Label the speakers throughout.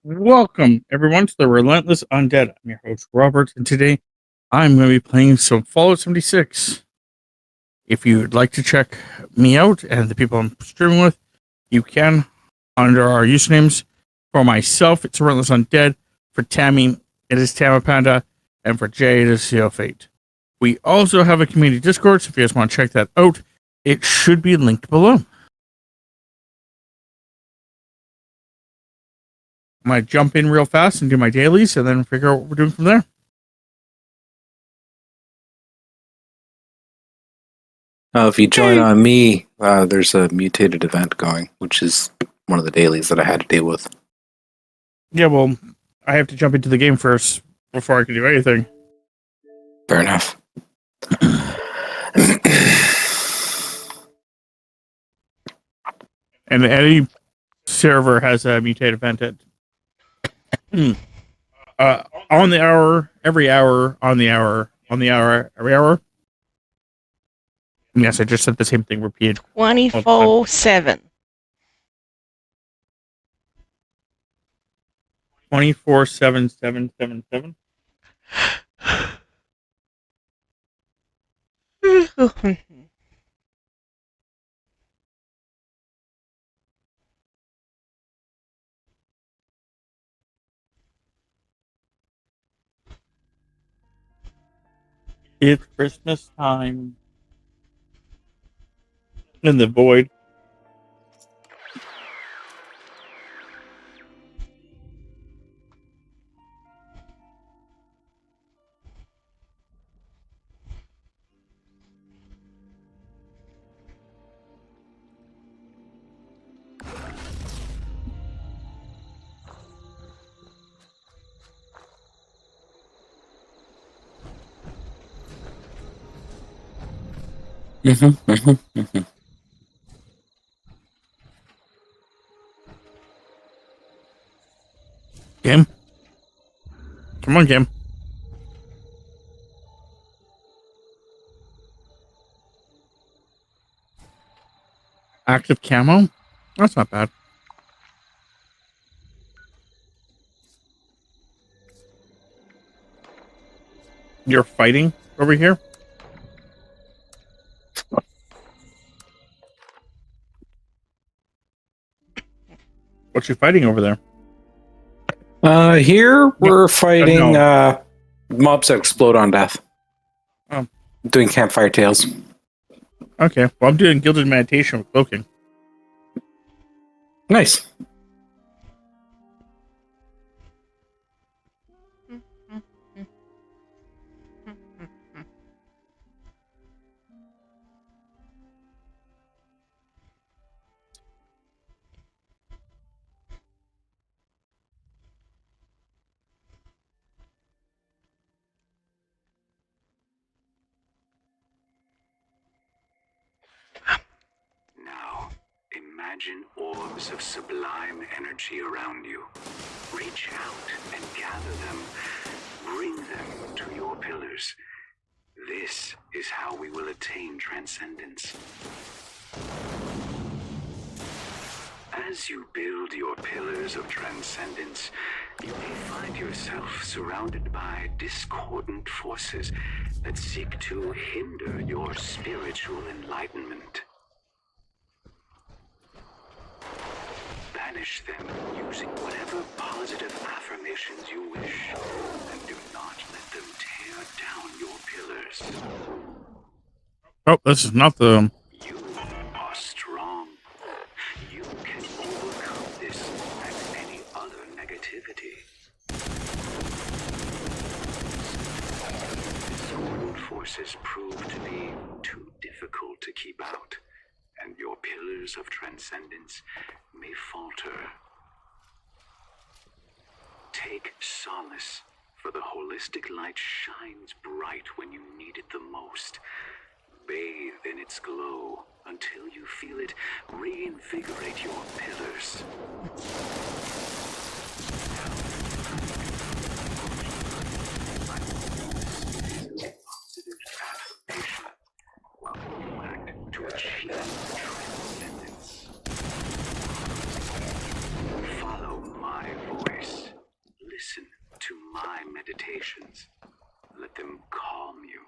Speaker 1: Welcome, everyone, to the Relentless Undead. I'm your host, Robert, and today I'm going to be playing some Fallout 76. If you'd like to check me out and the people I'm streaming with, you can under our usernames. For myself, it's Relentless Undead. For Tammy, it is Tamapanda. And for Jay, it is Zeofate. We also have a community Discord, so if you guys want to check that out, it should be linked below. I might jump in real fast and do my dailies and then figure out what we're doing from there.
Speaker 2: If you join on me, there's a mutated event going, which is one of the dailies that I had to deal with.
Speaker 1: Yeah, well, I have to jump into the game first before I can do anything.
Speaker 2: Fair enough.
Speaker 1: And any server has a mutated event at on the hour, every hour, on the hour, every hour. Yes, I just said the same thing repeated.
Speaker 3: 24/7.
Speaker 1: 24/7/7/7/7. It's Christmas time in the void. Game. Come on, game. Active camo? That's not bad. You're fighting over here? What you fighting over there?
Speaker 2: Here we're fighting mobs that explode on death.
Speaker 1: Oh.
Speaker 2: Doing campfire tales.
Speaker 1: Okay, well, I'm doing Gilded Meditation with cloaking.
Speaker 2: Nice.
Speaker 4: Now, imagine orbs of sublime energy around you. Reach out and gather them. Bring them to your pillars. This is how we will attain transcendence. As you build your pillars of transcendence, you may find yourself surrounded by discordant forces that seek to hinder your spiritual enlightenment. Banish them using whatever positive affirmations you wish, and do not let them tear down your pillars.
Speaker 1: Oh, this is not the...
Speaker 4: You are strong. You can overcome this and any other negativity. Discordant forces prove to be too difficult to keep out, and your pillars of transcendence may falter. Take solace, for the holistic light shines bright when you need it the most. Bathe in its glow until you feel it reinvigorate your pillars. To achieve transcendence. Follow my voice. let them calm you.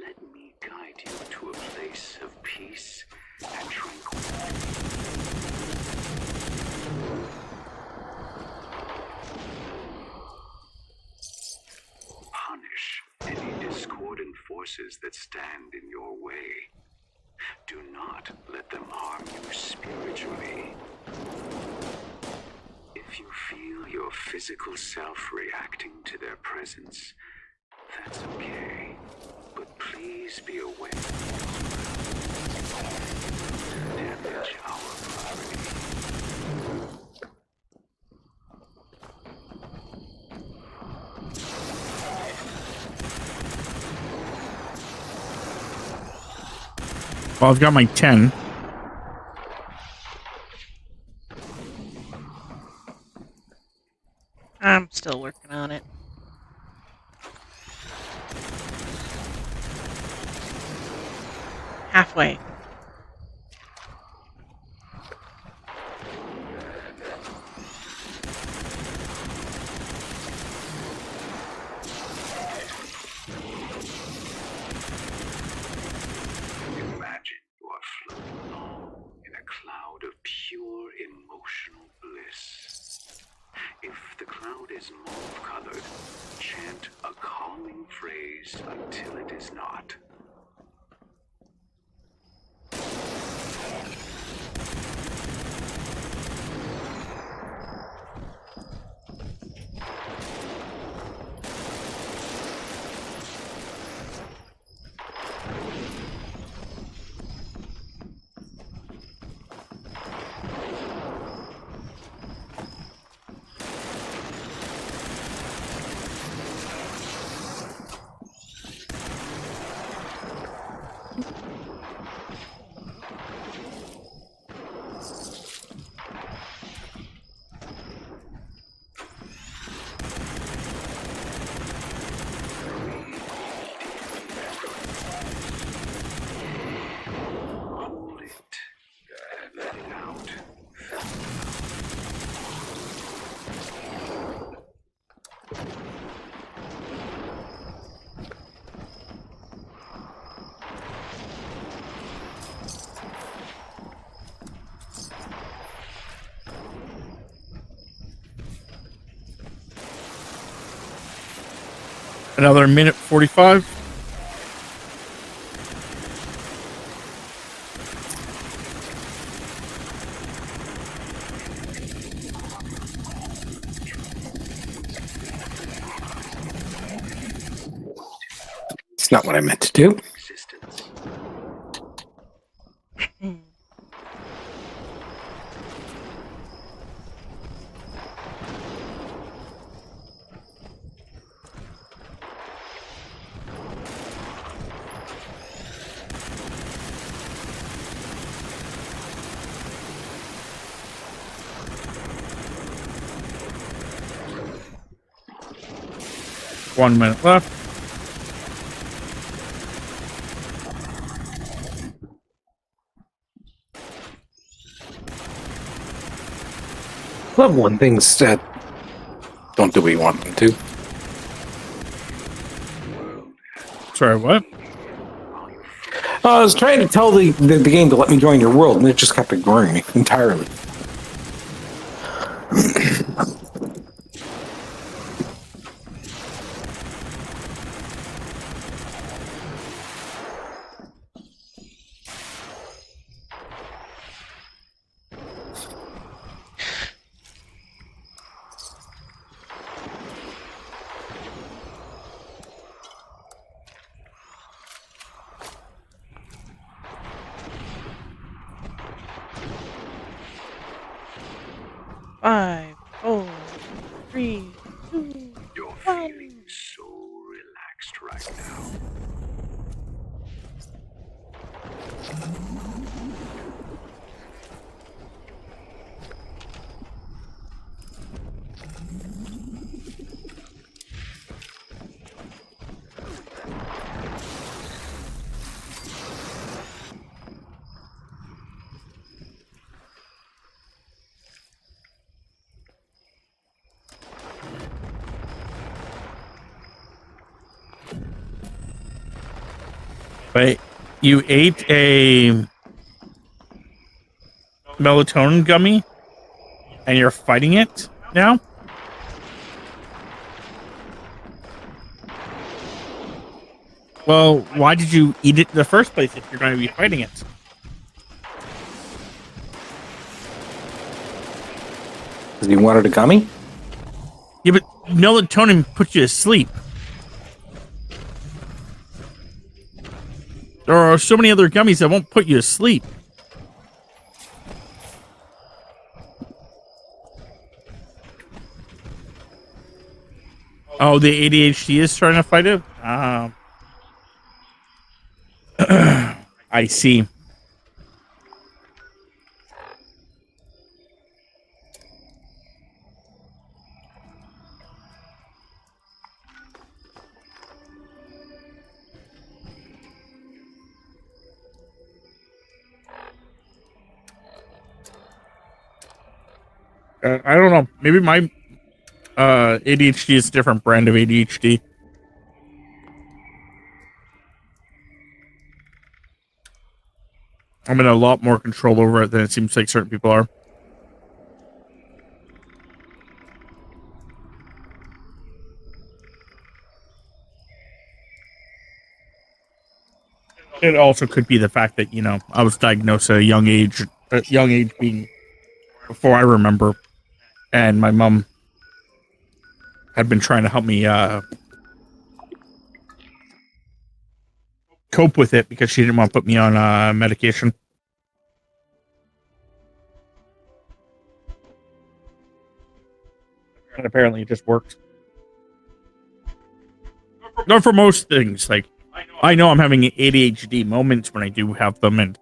Speaker 4: Let me guide you to a place of peace and tranquility. Punish any discordant forces that stand in your way. Do not let them harm you spiritually. If you feel your physical self reacting to their presence, that's okay. But please be aware. Damage our property.
Speaker 1: Well, I've got my 10.
Speaker 3: I'm still working on it. Halfway.
Speaker 4: Imagine you are floating along in a cloud of pure emotional bliss. If the cloud is mauve-colored, chant a calming phrase until it is not. Hold it and let it out.
Speaker 1: Another minute 45.
Speaker 2: It's not what I meant to do.
Speaker 4: Existence.
Speaker 1: One minute left.
Speaker 2: Love when things don't do what you want them to.
Speaker 1: Sorry, what?
Speaker 2: I was trying to tell the game to let me join your world, and it just kept ignoring me entirely.
Speaker 3: Five, four, three, two,
Speaker 4: You're
Speaker 3: one.
Speaker 4: feeling so relaxed right now.
Speaker 1: But you ate a melatonin gummy and you're fighting it now? Well, why did you eat it in the first place if you're going to be fighting it?
Speaker 2: Because you wanted a gummy?
Speaker 1: Yeah, but melatonin puts you to sleep. There are so many other gummies that won't put you to sleep. Oh, the ADHD is trying to fight it? I see. I don't know. Maybe my ADHD is a different brand of ADHD. I'm in a lot more control over it than it seems like certain people are. It also could be the fact that, you know, I was diagnosed at a young age being before I remember, and my mom had been trying to help me cope with it because she didn't want to put me on medication. And apparently it just worked. Not for most things. Like, I know I'm having ADHD moments when I do have them, and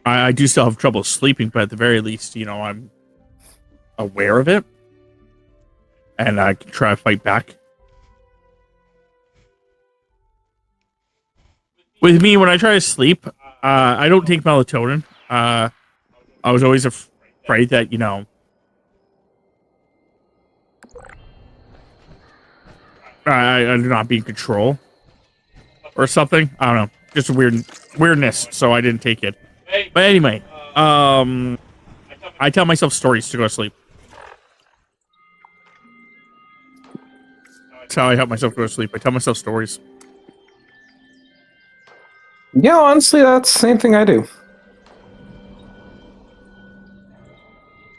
Speaker 1: I do still have trouble sleeping, but at the very least, you know, I'm aware of it. And I can try to fight back. With me, when I try to sleep, I don't take melatonin. I was always afraid that, you know, I do not be in control or something. I don't know. Just a weirdness, so I didn't take it. But anyway, I tell myself stories to go to sleep. That's how I help myself go to sleep. I tell myself stories.
Speaker 2: Yeah, honestly, that's the same thing I do.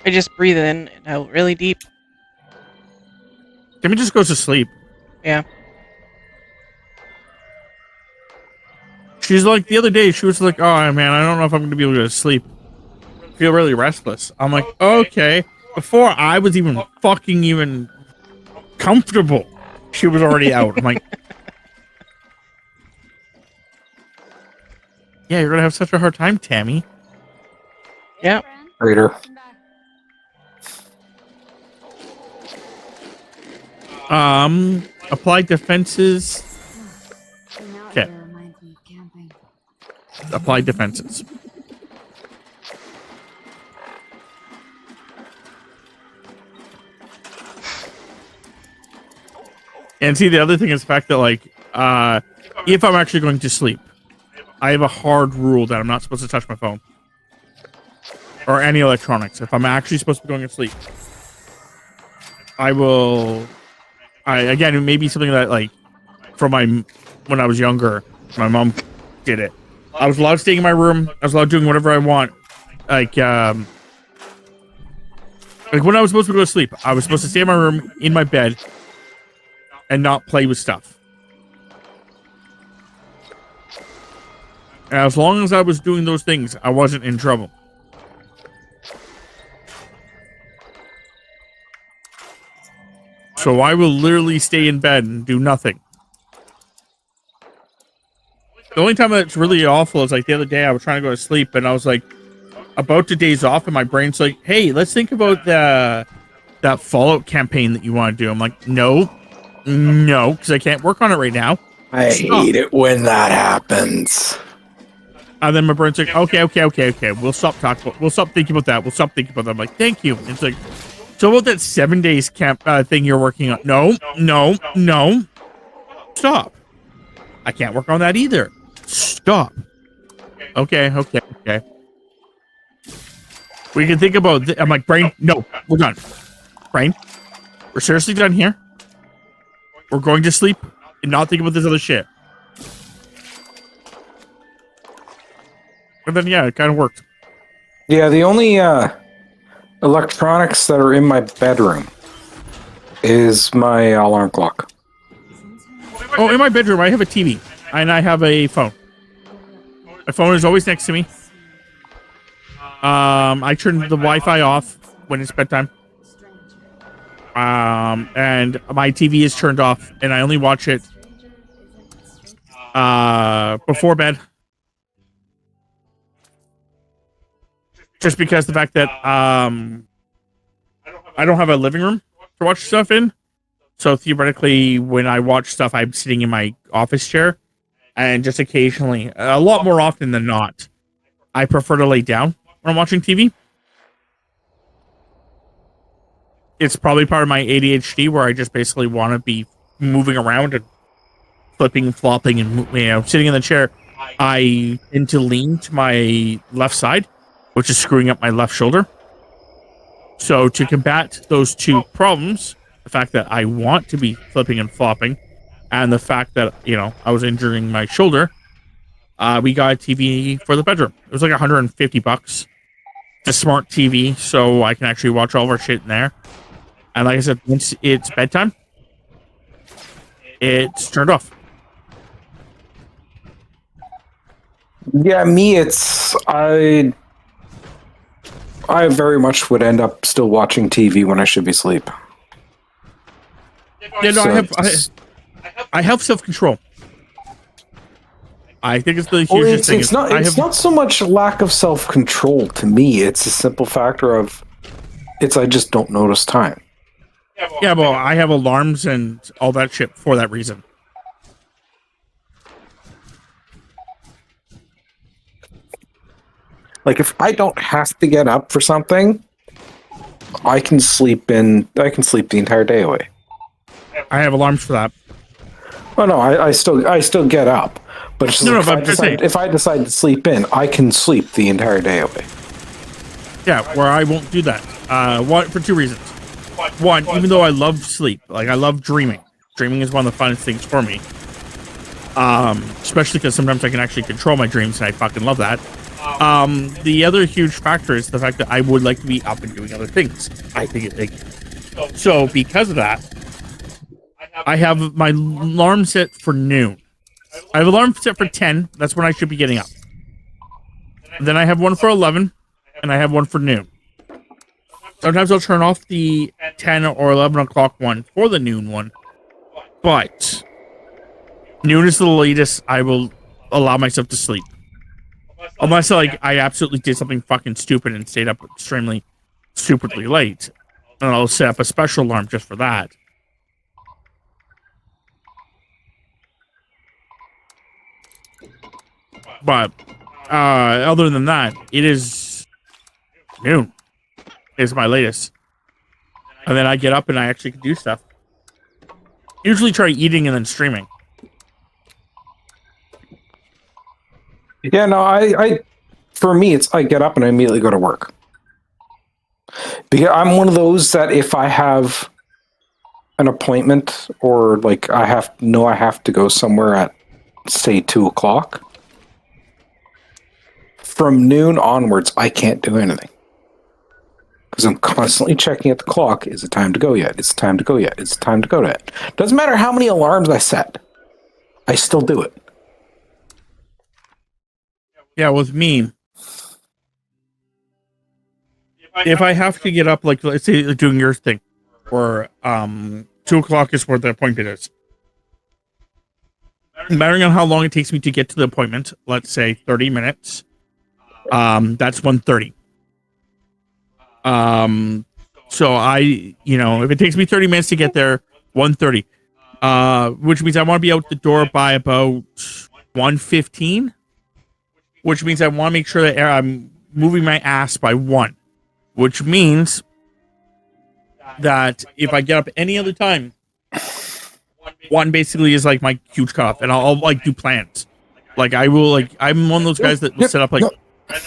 Speaker 3: I just breathe in and out really deep.
Speaker 1: Timmy just goes to sleep.
Speaker 3: Yeah.
Speaker 1: She's like, the other day, she was like, oh, man, I don't know if I'm going to be able to go to sleep. I feel really restless. I'm like, okay. Before I was even comfortable, she was already out. I'm like, yeah, you're going to have such a hard time, Tammy.
Speaker 3: Yeah.
Speaker 2: Reader.
Speaker 1: Applied defenses. Okay. Applied defenses. And see, the other thing is the fact that, like, if I'm actually going to sleep, I have a hard rule that I'm not supposed to touch my phone or any electronics. If I'm actually supposed to be going to sleep, I will. Again, it may be something that, like, when I was younger, my mom did it. I was allowed staying in my room. I was allowed doing whatever I want. Like when I was supposed to go to sleep, I was supposed to stay in my room, in my bed, and not play with stuff. And as long as I was doing those things, I wasn't in trouble. So I will literally stay in bed and do nothing. The only time that's really awful is, like, the other day I was trying to go to sleep and I was like about to daze off and my brain's like, hey, let's think about that Fallout campaign that you want to do. I'm like, no, because I can't work on it right now.
Speaker 2: I hate it when that happens.
Speaker 1: And then my brain's like, okay. We'll stop thinking about that. We'll stop thinking about that. I'm like, thank you. And it's like, so about that 7 days camp thing you're working on? No. Stop. I can't work on that either. Stop. Okay. We can think about I'm like, brain, no, we're done. Brain, we're seriously done here. We're going to sleep and not think about this other shit. And then, yeah, it kind of worked.
Speaker 2: Yeah, the only electronics that are in my bedroom is my alarm clock.
Speaker 1: Oh, in my bedroom, I have a TV and I have a phone. My phone is always next to me. I turn the Wi-Fi off when it's bedtime. And my TV is turned off, and I only watch it before bed. Just because the fact that I don't have a living room to watch stuff in. So theoretically, when I watch stuff, I'm sitting in my office chair, and just occasionally, a lot more often than not, I prefer to lay down when I'm watching TV. It's probably part of my ADHD where I just basically want to be moving around and flipping and flopping and, sitting in the chair. I tend to lean to my left side, which is screwing up my left shoulder. So to combat those two problems, the fact that I want to be flipping and flopping and the fact that, I was injuring my shoulder, we got a TV for the bedroom. It was like $150. It's a smart TV, so I can actually watch all of our shit in there. And like I said, once it's bedtime, it's turned off.
Speaker 2: Yeah, me, I very much would end up still watching TV when I should be asleep.
Speaker 1: Yeah, no,
Speaker 2: So
Speaker 1: I have self-control. I think it's the hugest thing.
Speaker 2: It's not so much lack of self-control to me. It's a simple factor of I just don't notice time.
Speaker 1: Yeah, well, I have alarms and all that shit for that reason.
Speaker 2: Like, if I don't have to get up for something, I can sleep the entire day away.
Speaker 1: I have alarms for that.
Speaker 2: Oh no, I still get up. But it's just if I decide to sleep in, I can sleep the entire day away.
Speaker 1: Yeah, where I won't do that. For two reasons. One, even though I love sleep, like I love dreaming. Dreaming is one of the funnest things for me. Especially because sometimes I can actually control my dreams, and I fucking love that. The other huge factor is the fact that I would like to be up and doing other things. I think it's big. So because of that, I have my alarm set for noon. I have an alarm set for 10. That's when I should be getting up. Then I have one for 11, and I have one for noon. Sometimes I'll turn off the 10 or 11 o'clock one for the noon one. But noon is the latest I will allow myself to sleep. Unless I absolutely did something fucking stupid and stayed up extremely stupidly late. And I'll set up a special alarm just for that. But other than that, it is noon. Is my latest. And then I get up and I actually can do stuff. Usually try eating and then streaming.
Speaker 2: Yeah, no, I for me, I get up and I immediately go to work. Because I'm one of those that if I have an appointment or like I have to go somewhere at say 2:00, from noon onwards, I can't do anything. Because I'm constantly checking at the clock. Is it time to go yet? Is it time to go yet? Is it time to go yet? Doesn't matter how many alarms I set. I still do it.
Speaker 1: Yeah, with me, if I have to get up, like let's say doing your thing, or 2:00 is where the appointment is. Depending on how long it takes me to get to the appointment, let's say 30 minutes. That's 1:30. So if it takes me 30 minutes to get there, 1:30, which means I want to be out the door by about 1:15, which means I want to make sure that I'm moving my ass by 1, which means that if I get up any other time, One basically is like my huge cutoff, and I'll like do plans. Like I will like I'm one of those guys that will set up like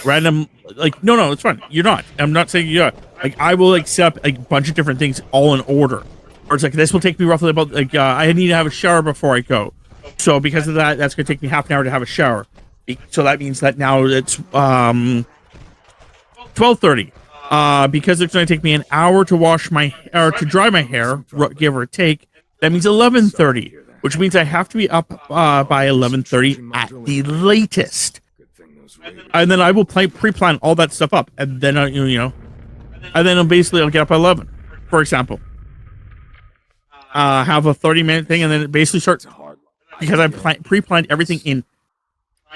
Speaker 1: random like no it's fine. You're not. I'm not saying you're not. Like I will like set up like a bunch of different things all in order. Or it's like this will take me roughly about like I need to have a shower before I go. So because of that, that's gonna take me half an hour to have a shower. So that means that now it's 12:30. Because it's going to take me an hour to wash my or to dry my hair, give or take. That means 11:30, which means I have to be up by 11:30 at the latest. And then I will pre-plan all that stuff up, and then and then I'll get up at 11, for example. Have a 30-minute thing, and then it basically starts because I pre-planned everything in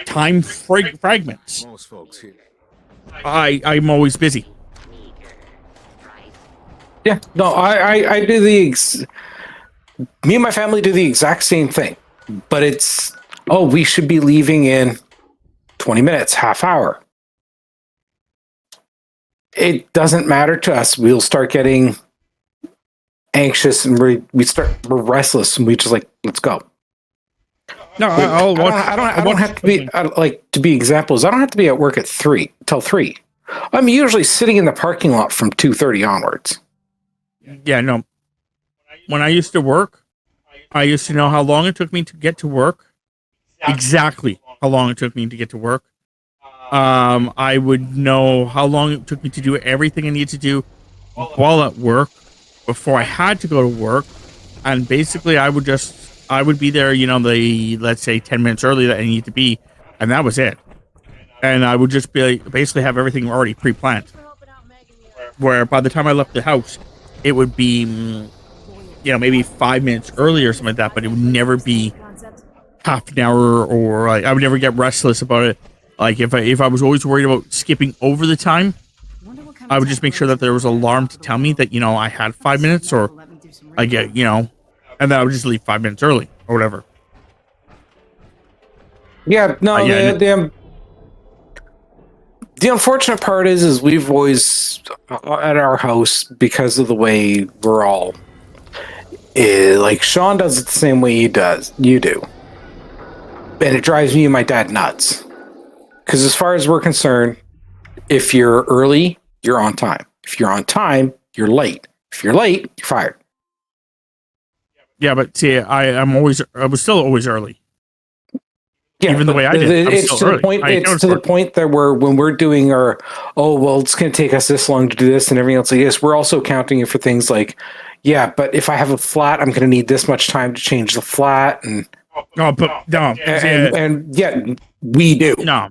Speaker 1: time fragments. I'm always busy.
Speaker 2: Yeah, no, I do me and my family do the exact same thing, but it's, we should be leaving in 20 minutes, half hour. It doesn't matter to us. We'll start getting anxious and we're restless and we just like, let's go.
Speaker 1: No,
Speaker 2: I don't have to be to be examples. I don't have to be at work at 3 till 3. I'm usually sitting in the parking lot from 2:30 onwards.
Speaker 1: Yeah, no. When I used to work, I used to know how long it took me to get to work. Exactly how long it took me to get to work. I would know how long it took me to do everything I needed to do while at work before I had to go to work. And basically, I would be there, let's say 10 minutes early that I need to be, and that was it. And I would just be basically have everything already pre-planned. Where by the time I left the house, it would be, maybe 5 minutes early or something like that, but it would never be half an hour or I would never get restless about it. Like if I was always worried about skipping over the time, I would just make sure that there was an alarm to tell me that, I had 5 minutes or I get, and then I would just leave 5 minutes early or whatever.
Speaker 2: Yeah, no, the unfortunate part is we've always at our house, because of the way we're all like Sean does it the same way you do, and it drives me and my dad nuts. Because as far as we're concerned, if you're early, you're on time. If you're on time, you're late. If you're late, you're fired. Yeah,
Speaker 1: but see, I was still always early.
Speaker 2: Yeah,
Speaker 1: even the way I did.
Speaker 2: It's to the point. It's to the point that when we're doing our, it's going to take us this long to do this and everything else like this. We're also counting it for things like, but if I have a flat, I'm going to need this much time to change the flat, and we do.
Speaker 1: No,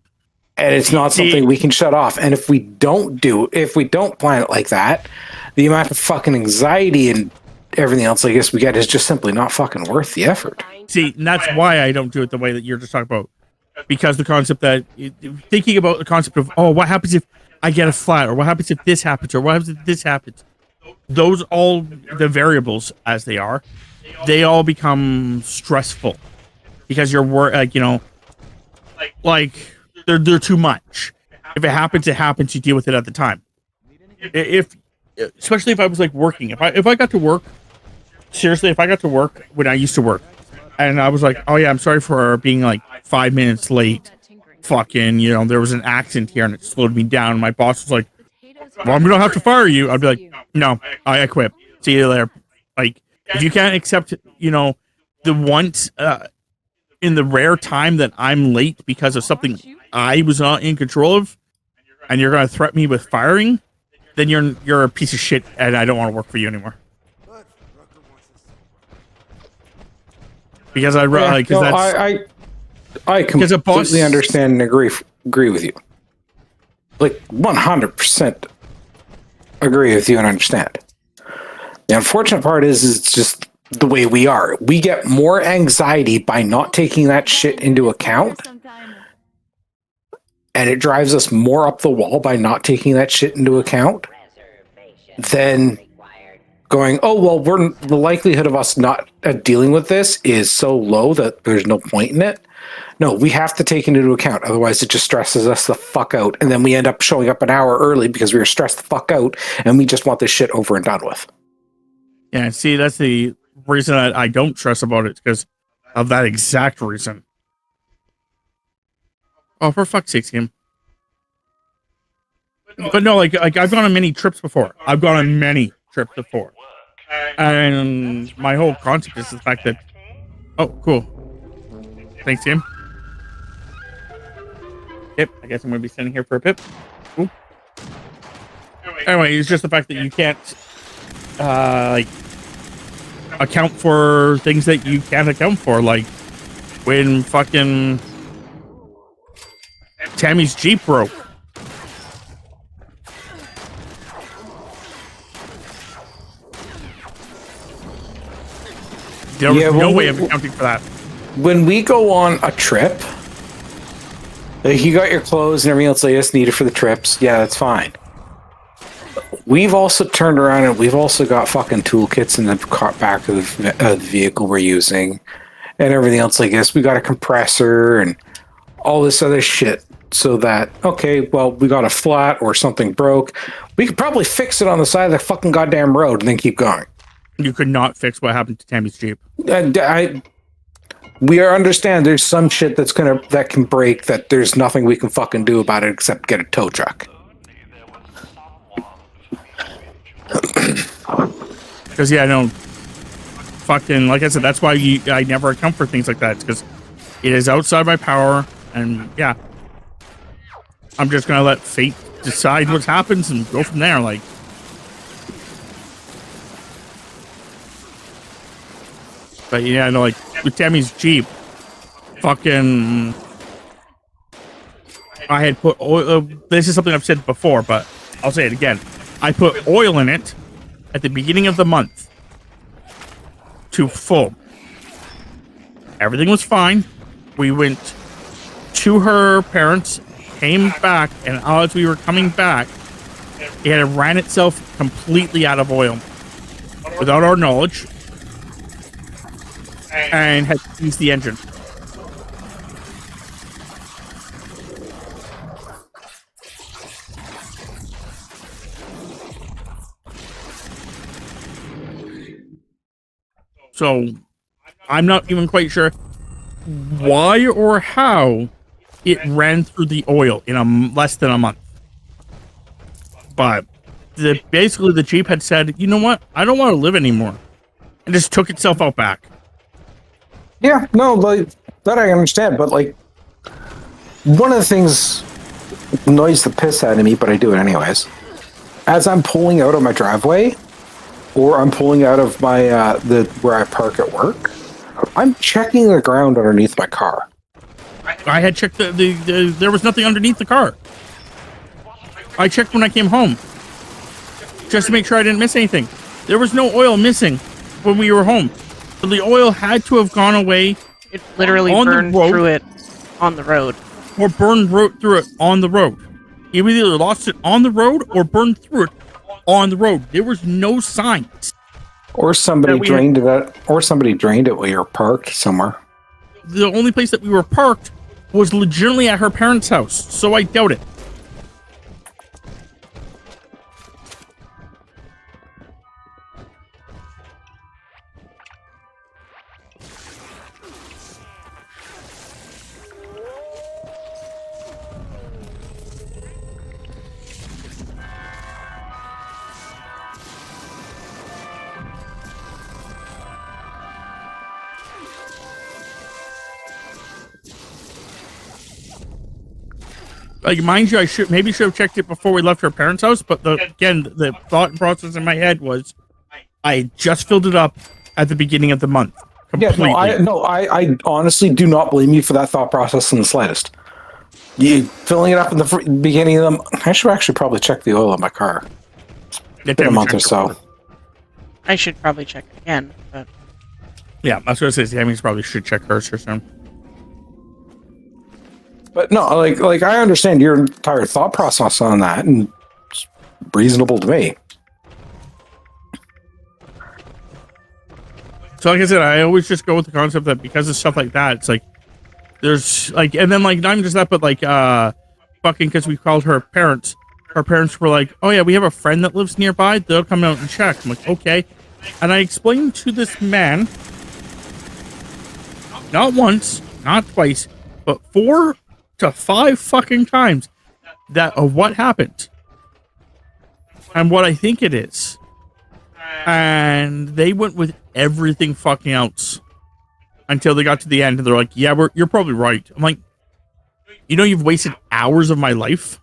Speaker 2: and it's not something we can shut off. And if we don't plan it like that, the amount of fucking anxiety and everything else I guess we get is just simply not fucking worth the effort.
Speaker 1: See, and that's why I don't do it the way that you're just talking about. Because the concept that thinking about the concept of what happens if I get a flat, or what happens if this happens, or what happens if this happens. Those all the variables as they are, they all become stressful because you're they're too much. If it happens, it happens. You deal with it at the time. Especially if I was like working, if I got to work, seriously, if I got to work when I used to work, and I was like, I'm sorry for being like 5 minutes late. Fucking, there was an accident here and it slowed me down. My boss was like, well, I'm gonna have to fire you. I'd be like, no, I quit. See you later. Like, if you can't accept, the once in the rare time that I'm late because of something I was not in control of, and you're gonna threaten me with firing, then you're a piece of shit, and I don't want to work for you anymore. Because I
Speaker 2: completely understand and agree with you. Like 100% agree with you and understand. The unfortunate part is it's just the way we are. We get more anxiety by not taking that shit into account. And it drives us more up the wall by not taking that shit into account than going, the likelihood of us not dealing with this is so low that there's no point in it. No, we have to take it into account. Otherwise, it just stresses us the fuck out. And then we end up showing up an hour early because we were stressed the fuck out and we just want this shit over and done with.
Speaker 1: Yeah, see, that's the reason I don't stress about it is because of that exact reason. Oh, for fuck's sake, game. But no, like I've gone on many trips before. And my whole concept is the fact that, oh, cool. Thanks, Tim. Yep, I guess I'm going to be sitting here for a bit. Ooh. Anyway, it's just the fact that you can't, like, account for things that you can't account for. Like, when fucking Tammy's Jeep broke. There was no way of accounting for that.
Speaker 2: When we go on a trip, like you got your clothes and everything else like this needed for the trips, yeah, that's fine. We've also turned around and we've also got fucking toolkits in the back of the vehicle we're using and everything else like this. We got a compressor and all this other shit so that, okay, well, we got a flat or something broke. We could probably fix it on the side of the fucking goddamn road and then keep going.
Speaker 1: You could not fix what happened to Tammy's Jeep.
Speaker 2: We understand there's some shit that can break that there's nothing we can fucking do about it except get a tow truck.
Speaker 1: Because yeah, no, fucking like I said, that's why I never account for things like that. It's because it is outside my power, and yeah, I'm just gonna let fate decide what happens and go from there. Like, but yeah, no, like with Tammy's Jeep, fucking, I had put oil. This is something I've said before, but I'll say it again. I put oil in it at the beginning of the month to full. Everything was fine. We went to her parents, came back, and as we were coming back, it had ran itself completely out of oil without our knowledge and had used the engine. So, I'm not even quite sure why or how it ran through the oil in less than a month. But basically the Jeep had said, you know what? I don't want to live anymore. And just took itself out back.
Speaker 2: Yeah, no, like, that I understand. But, like, one of the things annoys the piss out of me, but I do it anyways. As I'm pulling out of my driveway, or I'm pulling out of my where I park at work, I'm checking the ground underneath my car.
Speaker 1: I had checked there was nothing underneath the car. I checked when I came home, just to make sure I didn't miss anything. There was no oil missing when we were home. So the oil had to have gone away.
Speaker 3: It literally burned through it on the road.
Speaker 1: Or burned through it on the road. You either lost it on the road or burned through it on the road. There was no signs.
Speaker 2: Or somebody drained it. Or somebody drained it while you were parked somewhere.
Speaker 1: The only place that we were parked was legitimately at her parents' house, so I doubt it. Like, mind you, I should have checked it before we left her parents' house, but the thought process in my head was I just filled it up at the beginning of the month. Completely.
Speaker 2: Yeah, I honestly do not blame you for that thought process in the slightest. You filling it up in the beginning of them. I should actually probably check the oil on my car. It's been a month or so.
Speaker 3: I should probably check it again, but
Speaker 1: yeah, I was going to say Tammy's probably should check hers or something.
Speaker 2: But no, like I understand your entire thought process on that, and it's reasonable to me.
Speaker 1: So like I said, I always just go with the concept that because of stuff like that, it's like there's like, and then like not even just that, but like fucking because we called her parents. Her parents were like, "Oh yeah, we have a friend that lives nearby. They'll come out and check." I'm like, "Okay." And I explained to this man, not once, not twice, but 4 to 5 fucking times, that of what happened and what I think it is. And they went with everything fucking else until they got to the end and they're like, yeah, you're probably right. I'm like, you've wasted hours of my life.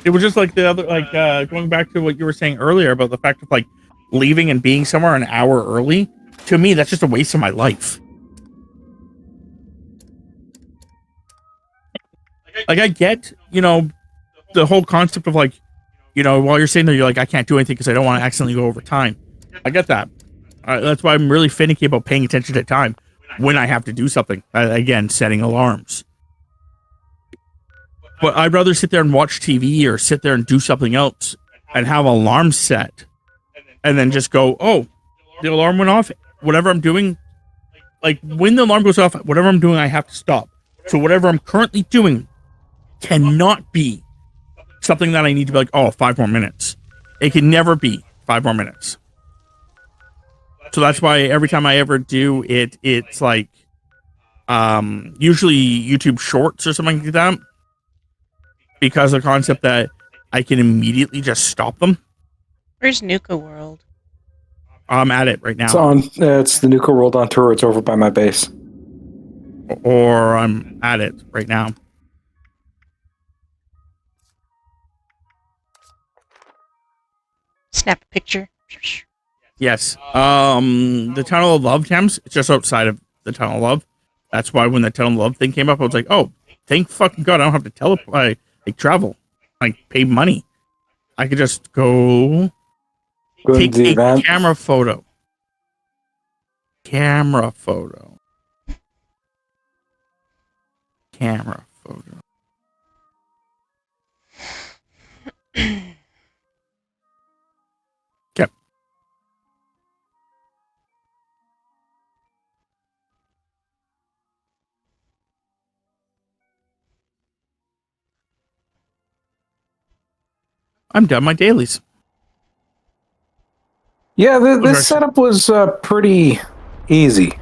Speaker 1: It was just like the other, like, going back to what you were saying earlier about the fact of like leaving and being somewhere an hour early. To me, that's just a waste of my life. Like, I get, the whole concept of like, while you're sitting there, you're like, I can't do anything because I don't want to accidentally go over time. I get that. That's why I'm really finicky about paying attention to time when I have to do something. Again, setting alarms. But I'd rather sit there and watch TV or sit there and do something else and have alarms set and then just go, oh, the alarm went off. Whatever I'm doing, like when the alarm goes off, whatever I'm doing, I have to stop. So whatever I'm currently doing cannot be something that I need to be like, oh, 5 more minutes. It can never be 5 more minutes. So that's why every time I ever do it, it's like usually YouTube Shorts or something like that. Because of the concept that I can immediately just stop them.
Speaker 3: Where's Nuka World?
Speaker 1: I'm at it right now.
Speaker 2: It's the Nuka World on tour. It's over by my base.
Speaker 1: Or I'm at it right now.
Speaker 3: Snap a picture.
Speaker 1: Yes. The Tunnel of Love, Thames, it's just outside of the Tunnel of Love. That's why when the Tunnel of Love thing came up, I was like, oh, thank fucking God I don't have to teleport. Like travel, like pay money. I could just go take a
Speaker 2: event.
Speaker 1: camera photo. Camera photo. Camera photo. Okay. I'm done my dailies.
Speaker 2: Yeah, this setup was pretty easy.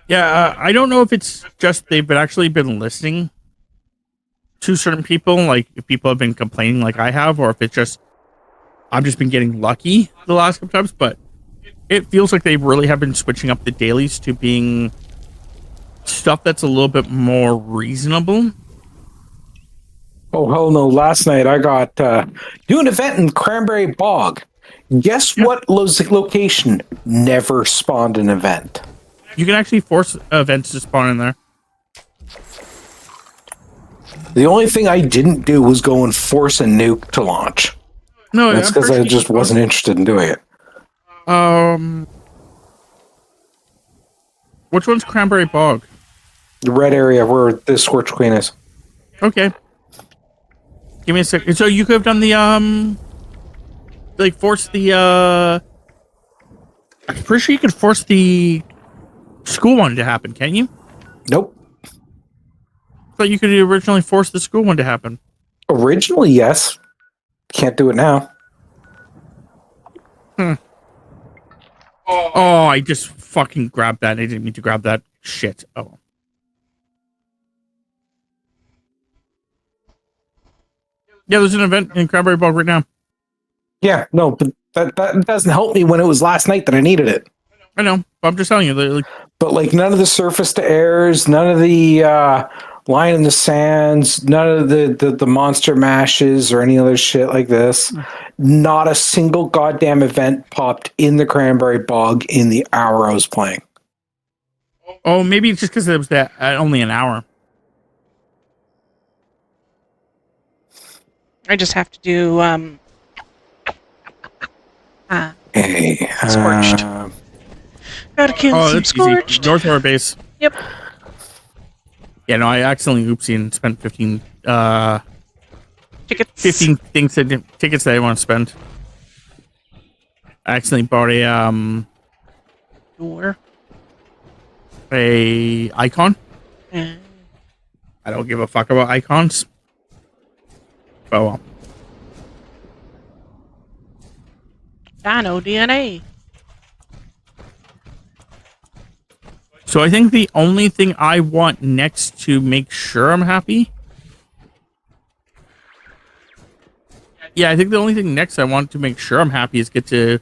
Speaker 1: Yeah, I don't know if it's just they've actually been listening to certain people, like if people have been complaining like I have, or if it's just I've just been getting lucky the last couple times, but it feels like they really have been switching up the dailies to being stuff that's a little bit more reasonable.
Speaker 2: Oh, hell no. Last night I got do an event in Cranberry Bog. Guess what location never spawned an event?
Speaker 1: You can actually force events to spawn in there.
Speaker 2: The only thing I didn't do was go and force a nuke to launch.
Speaker 1: No,
Speaker 2: that's because I just wasn't interested in doing it.
Speaker 1: Which one's Cranberry Bog?
Speaker 2: The red area where the Scorch Queen is.
Speaker 1: Okay. Give me a second. So you could have done the like force the I'm pretty sure you could force the school one to happen, can't you?
Speaker 2: Nope.
Speaker 1: I thought you could originally force the school one to happen.
Speaker 2: Originally, yes. Can't do it now.
Speaker 1: Oh, I just fucking grabbed that. I didn't mean to grab that. Shit. Oh. Yeah, there's an event in Cranberry Bog right now.
Speaker 2: Yeah, no, but that doesn't help me when it was last night that I needed it.
Speaker 1: I know, but I'm just telling you. Like,
Speaker 2: but like none of the surface to airs, none of the line in the sands, none of the monster mashes or any other shit like this. Not a single goddamn event popped in the Cranberry Bog in the hour I was playing.
Speaker 1: Oh, maybe it's just because it was that only an hour.
Speaker 3: I just have to do
Speaker 2: Scorched.
Speaker 3: Gotta kill some Scorched.
Speaker 1: North of our base.
Speaker 3: Yep.
Speaker 1: Yeah, no, I accidentally oopsie and spent 15
Speaker 3: tickets.
Speaker 1: 15 tickets that I want to spend. I accidentally bought a
Speaker 3: door?
Speaker 1: A icon.
Speaker 3: Eh.
Speaker 1: I don't give a fuck about icons. Oh well.
Speaker 3: Dino DNA.
Speaker 1: So I think the only thing I want next to make sure I'm happy. Yeah, I think the only thing next I want to make sure I'm happy is get to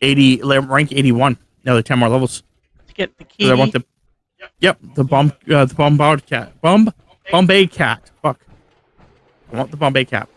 Speaker 1: 80 rank 81. Another 10 more levels.
Speaker 3: To get the
Speaker 1: 'Cause
Speaker 3: key.
Speaker 1: I want the the Bombard cat. Bombay cat. Fuck. I want the Bombay cat.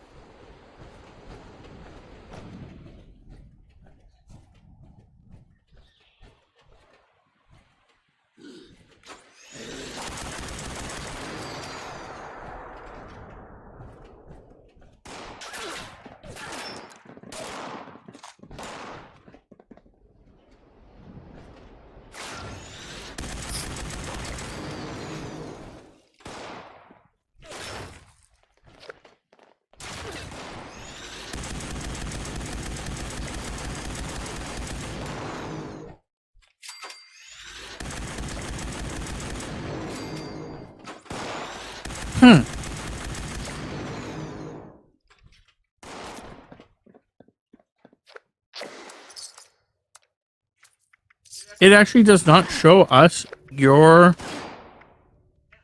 Speaker 1: It actually does not show us your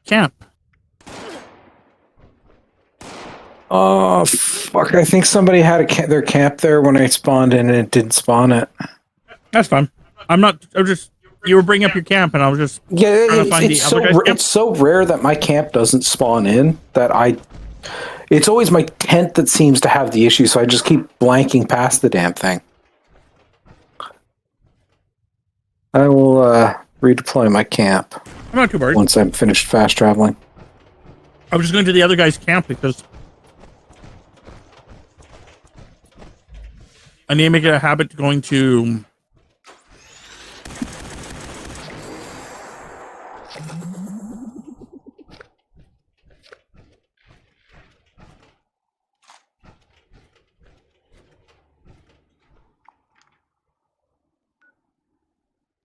Speaker 1: camp.
Speaker 2: Oh, fuck. I think somebody had their camp there when I spawned in and it didn't spawn it.
Speaker 1: That's fine. I'm just, you were bringing up your camp and I was just
Speaker 2: Yeah,
Speaker 1: trying to find the other guy's camp.
Speaker 2: it's so rare that my camp doesn't spawn in that it's always my tent that seems to have the issue, so I just keep blanking past the damn thing. I will redeploy my camp
Speaker 1: I'm not too worried.
Speaker 2: once I'm finished fast traveling.
Speaker 1: I was just going to the other guy's camp because I need to make it a habit going to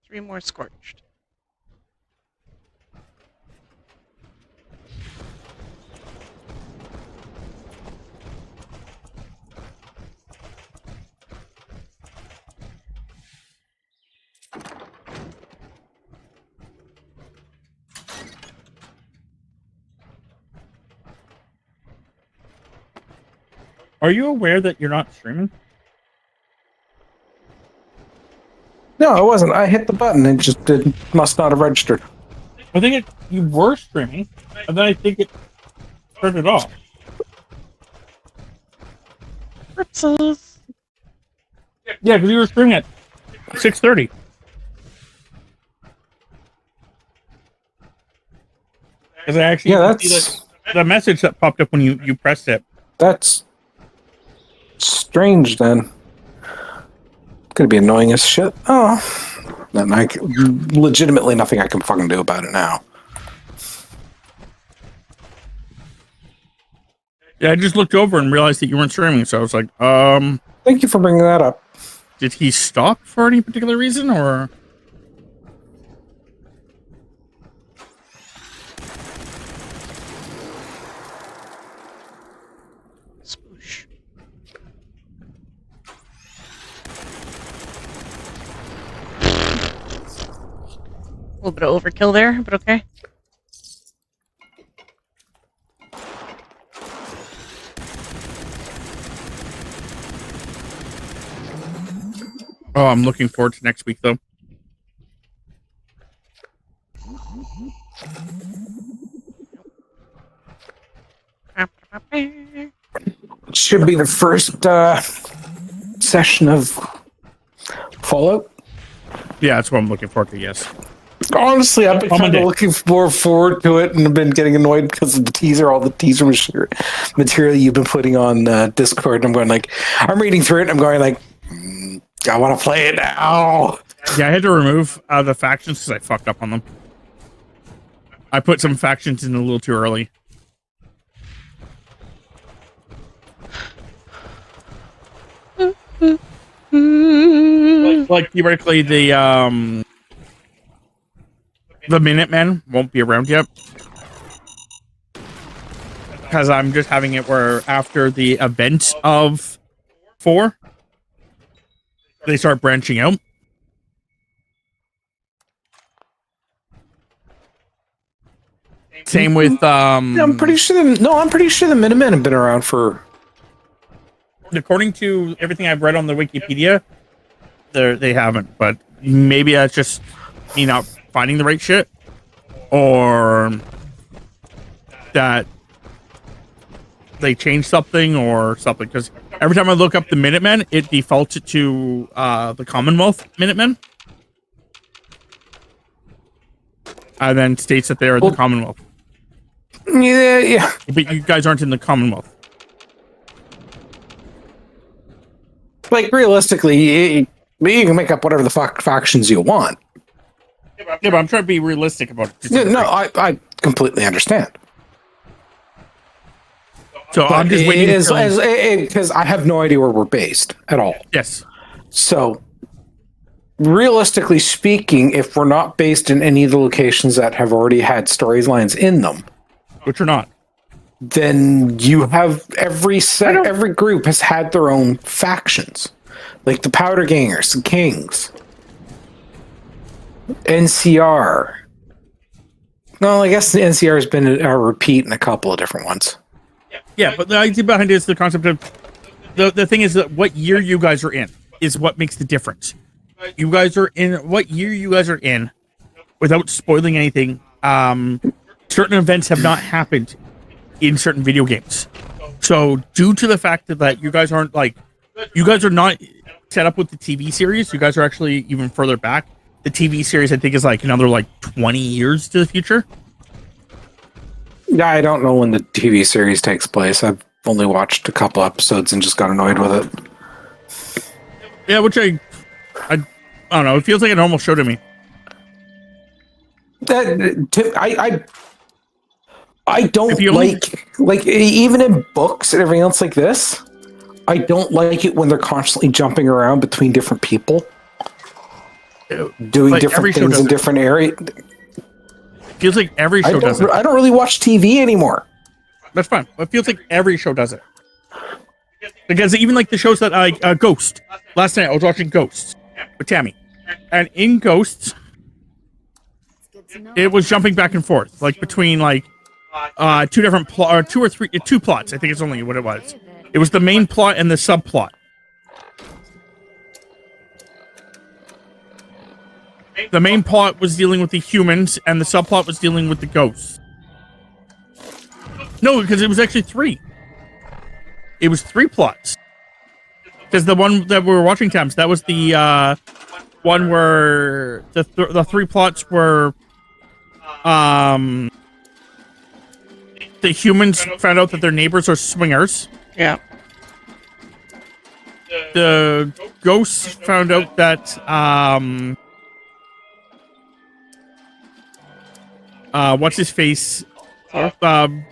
Speaker 3: Three more scorched.
Speaker 1: Are you aware that you're not streaming?
Speaker 2: No, I wasn't. I hit the button and just must not have registered.
Speaker 1: I think you were streaming, and then I think it turned it off.
Speaker 3: Fritzes.
Speaker 1: Yeah, because you were streaming at 6:30. Because I actually see the message that popped up when you pressed it.
Speaker 2: That's strange then. Gonna be annoying as shit. Oh, then legitimately nothing I can fucking do about it now.
Speaker 1: Yeah, I just looked over and realized that you weren't streaming, so I was like,
Speaker 2: Thank you for bringing that up.
Speaker 1: did he stop for any particular reason, or?
Speaker 3: Spoosh. A little bit of overkill there, but okay.
Speaker 1: Oh, I'm looking forward to next week, though.
Speaker 2: Should be the first session of Fallout.
Speaker 1: Yeah, that's what I'm looking forward to, yes.
Speaker 2: Honestly, I've been
Speaker 1: On
Speaker 2: kind of
Speaker 1: Monday.
Speaker 2: looking more forward to it and have been getting annoyed because of all the teaser material you've been putting on Discord. And I'm going like, I'm reading through it and I'm going like, I want to play it now.
Speaker 1: Yeah, I had to remove the factions because I fucked up on them. I put some factions in a little too early. like theoretically the Minutemen won't be around yet. Because I'm just having it where after the events of 4, they start branching out. Same with
Speaker 2: I'm pretty sure the Minutemen have been around for.
Speaker 1: According to everything I've read on the Wikipedia, they haven't. But maybe that's just me not finding the right shit, or that they changed something or something. Because every time I look up the Minutemen, it defaults it to the Commonwealth Minutemen, and then states that they are the Commonwealth.
Speaker 2: Yeah.
Speaker 1: But you guys aren't in the Commonwealth.
Speaker 2: Like, realistically, you can make up whatever the fuck factions you want.
Speaker 1: Yeah, but I'm trying to be realistic about it.
Speaker 2: Yeah, no, I completely understand.
Speaker 1: So I'm just waiting
Speaker 2: because I have no idea where we're based at all.
Speaker 1: Yes.
Speaker 2: So, realistically speaking, if we're not based in any of the locations that have already had storylines in them,
Speaker 1: Which are not.
Speaker 2: then you have every group has had their own factions, like the Powder Gangers, the Kings, NCR. No, I guess the NCR has been a repeat in a couple of different ones.
Speaker 1: Yeah, but the idea behind it is the concept of the thing is that what year you guys are in is what makes the difference. You guys are in what year you guys are in, without spoiling anything. Certain events have not happened in certain video games. So due to the fact that you guys aren't you guys are not set up with the TV series, you guys are actually even further back. The TV series I think is another 20 years to the future.
Speaker 2: Yeah, I don't know when the TV series takes place. I've only watched a couple episodes and just got annoyed with it.
Speaker 1: Yeah, which I don't know. It feels like a normal show to me.
Speaker 2: I don't like even in books and everything else like this. I don't like it when they're constantly jumping around between different people, doing different things in different areas.
Speaker 1: Feels like every show does it.
Speaker 2: I don't really watch TV anymore.
Speaker 1: That's fine. It feels like every show does it. Because even the shows that Ghost. Last night I was watching Ghosts with Tammy, and in Ghosts, it was jumping back and forth between two different two plots. I think it's only what it was. It was the main plot and the subplot. The main plot was dealing with the humans, and the subplot was dealing with the ghosts. No, because it was actually 3. It was 3 plots. Because the one that we were watching, Tams, that was the one where the 3 plots were the humans found out that their neighbors are swingers.
Speaker 3: Yeah.
Speaker 1: The ghosts found out that what's his face?
Speaker 3: Orphan?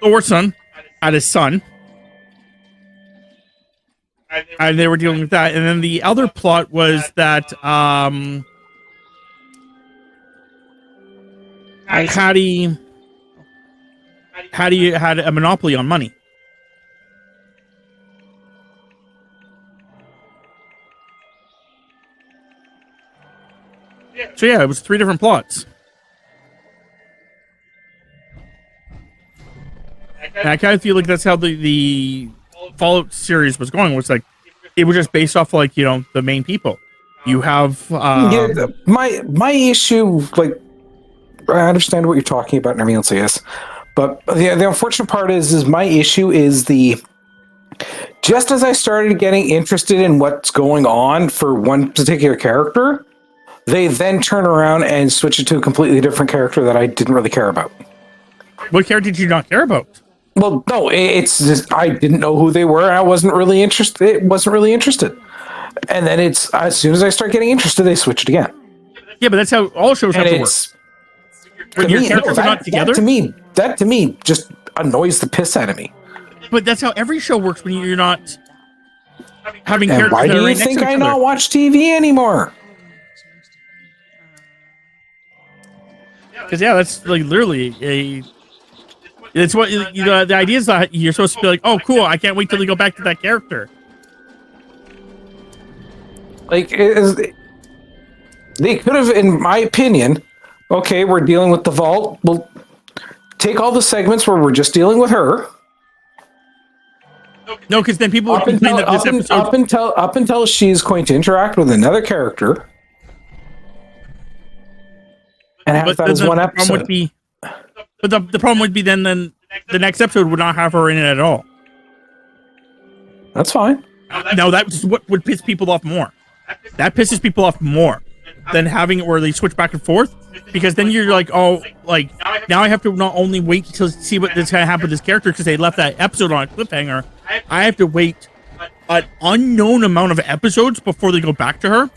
Speaker 1: Thor's son had a son. And they were dealing with that. And then the other plot was that Hattie had a monopoly on money. So yeah, it was 3 different plots. And I kind of feel like that's how the Fallout series was going. Was it was just based off the main people. You have
Speaker 2: my issue. I understand what you're talking about and everything else, yes. But the unfortunate part is my issue is just as I started getting interested in what's going on for one particular character, they then turn around and switch it to a completely different character that I didn't really care about.
Speaker 1: What character did you not care about?
Speaker 2: Well, no, it's just I didn't know who they were. And I wasn't really interested. And then it's as soon as I start getting interested, they switch it again.
Speaker 1: Yeah, but that's how all shows have to work. When your characters are not together.
Speaker 2: That to me just annoys the piss out of me.
Speaker 1: But that's how every show works when you're not. having
Speaker 2: And
Speaker 1: characters
Speaker 2: why
Speaker 1: that
Speaker 2: do
Speaker 1: are
Speaker 2: you
Speaker 1: right next
Speaker 2: think
Speaker 1: to
Speaker 2: I
Speaker 1: each
Speaker 2: not
Speaker 1: other.
Speaker 2: watch TV anymore?
Speaker 1: Because that's like literally a. It's what the idea is that you're supposed to be like, oh, cool! I can't wait till they go back to that character.
Speaker 2: Like, they could have, in my opinion, okay, we're dealing with the vault. We'll take all the segments where we're just dealing with her.
Speaker 1: No, because then people would complain that this episode.
Speaker 2: Up until she's going to interact with another character, and have that as one
Speaker 1: problem
Speaker 2: episode.
Speaker 1: would be, but the problem would be then the next episode would not have her in it at all.
Speaker 2: That's fine.
Speaker 1: No, that's what would piss people off more. That pisses people off more than having it where they switch back and forth, because then you're like, oh, like now I have to not only wait to see what this gonna happen with this character because they left that episode on a cliffhanger. I have to wait an unknown amount of episodes before they go back to her.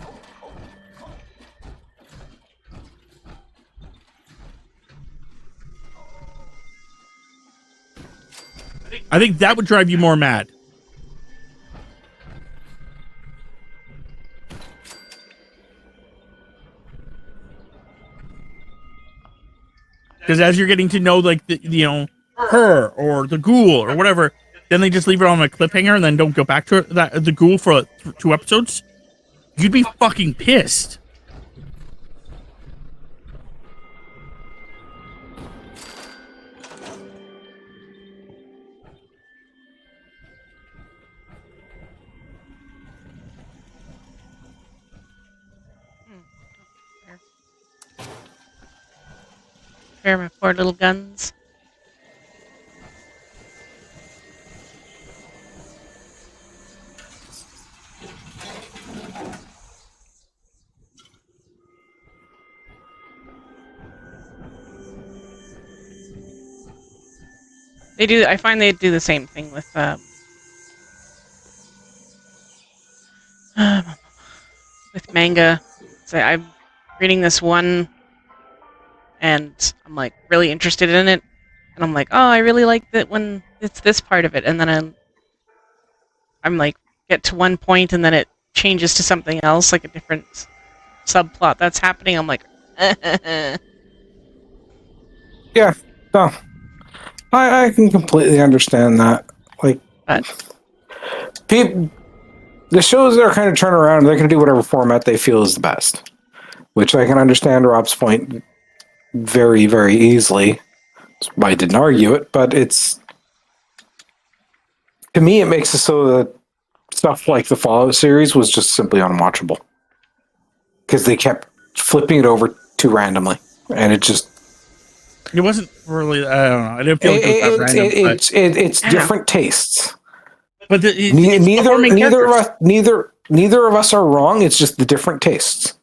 Speaker 1: I think that would drive you more mad. Because as you're getting to know, like, her or the ghoul or whatever, then they just leave it on a cliffhanger and then don't go back to the ghoul for 2 episodes. You'd be fucking pissed.
Speaker 3: Prepare my poor little guns. They do. I find they do the same thing with with manga. So I'm reading this one, and I'm like really interested in it, and I'm like, oh, I really like that when it's this part of it, and then I'm like, get to one point, and then it changes to something else, like a different subplot that's happening. I'm like,
Speaker 2: Yeah, no, I can completely understand that. Like,
Speaker 3: but
Speaker 2: people, the shows that are kind of turn around, they can do whatever format they feel is the best, which I can understand Rob's point very, very easily. That's why I didn't argue it, but it's, to me, it makes it so that stuff like the Fallout series was just simply unwatchable because they kept flipping it over too randomly, and it just.
Speaker 1: It wasn't really. I don't know. I didn't feel like it was that random.
Speaker 2: It's different tastes.
Speaker 1: But
Speaker 2: neither of us are wrong. It's just the different tastes.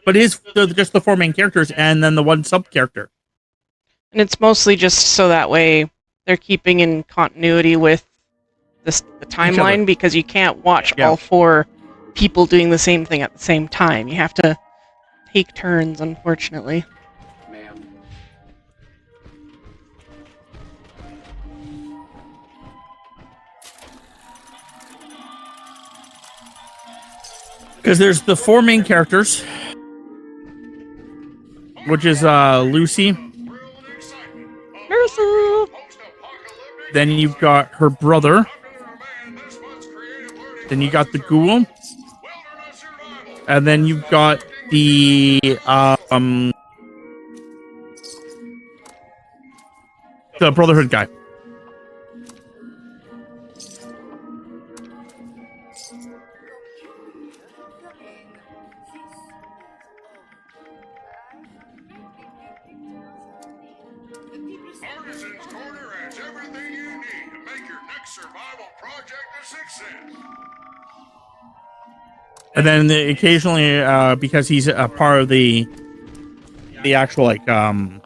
Speaker 1: But it is just the 4 main characters and then the one sub character.
Speaker 3: and it's mostly just so that way they're keeping in continuity with the timeline, because you can't watch all 4 people doing the same thing at the same time. You have to take turns, unfortunately.
Speaker 1: Because there's the 4 main characters, which is Lucy.
Speaker 3: Mercy!
Speaker 1: Then you've got her brother. Then you got the ghoul. And then you've got the Brotherhood guy.
Speaker 5: Artisan's Corner has everything you need to make your next survival project a success.
Speaker 1: And then occasionally, because he's a part of the actual, like, I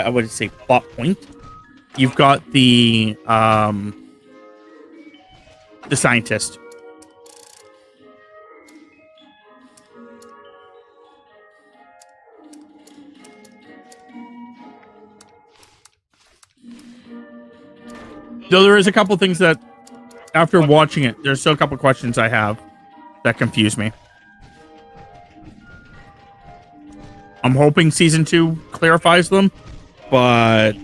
Speaker 1: would say plot point, you've got the scientist. Though there is a couple things that after watching it, there's still a couple questions I have that confuse me. I'm hoping season 2 clarifies them, but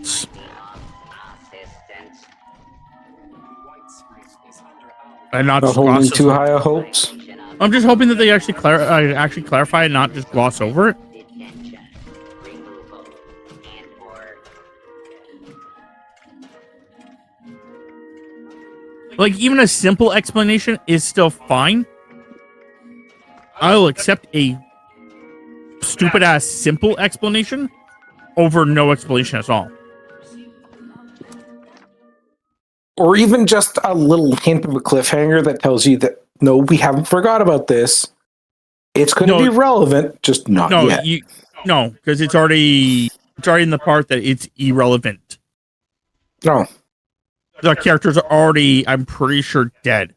Speaker 1: I'm not
Speaker 2: Not holding
Speaker 1: glosses
Speaker 2: too
Speaker 1: over-
Speaker 2: high of hopes.
Speaker 1: I'm just hoping that they actually clarify and not just gloss over it. Like, even a simple explanation is still fine. I'll accept a stupid-ass simple explanation over no explanation at all.
Speaker 2: Or even just a little hint of a cliffhanger that tells you that, no, we haven't forgot about this. It's going to be relevant, just not yet.
Speaker 1: No, because it's already in the part that it's irrelevant.
Speaker 2: No.
Speaker 1: The characters are already, I'm pretty sure, dead.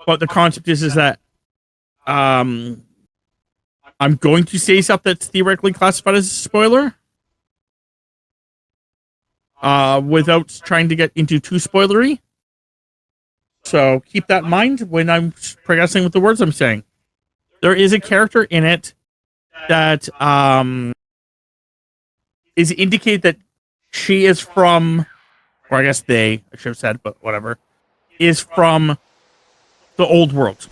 Speaker 1: But the concept is that I'm going to say stuff that's theoretically classified as a spoiler. Without trying to get into too spoilery. So keep that in mind when I'm progressing with the words I'm saying. There is a character in it that is indicated that she is from, or I guess I should have said, but whatever, is from the old world.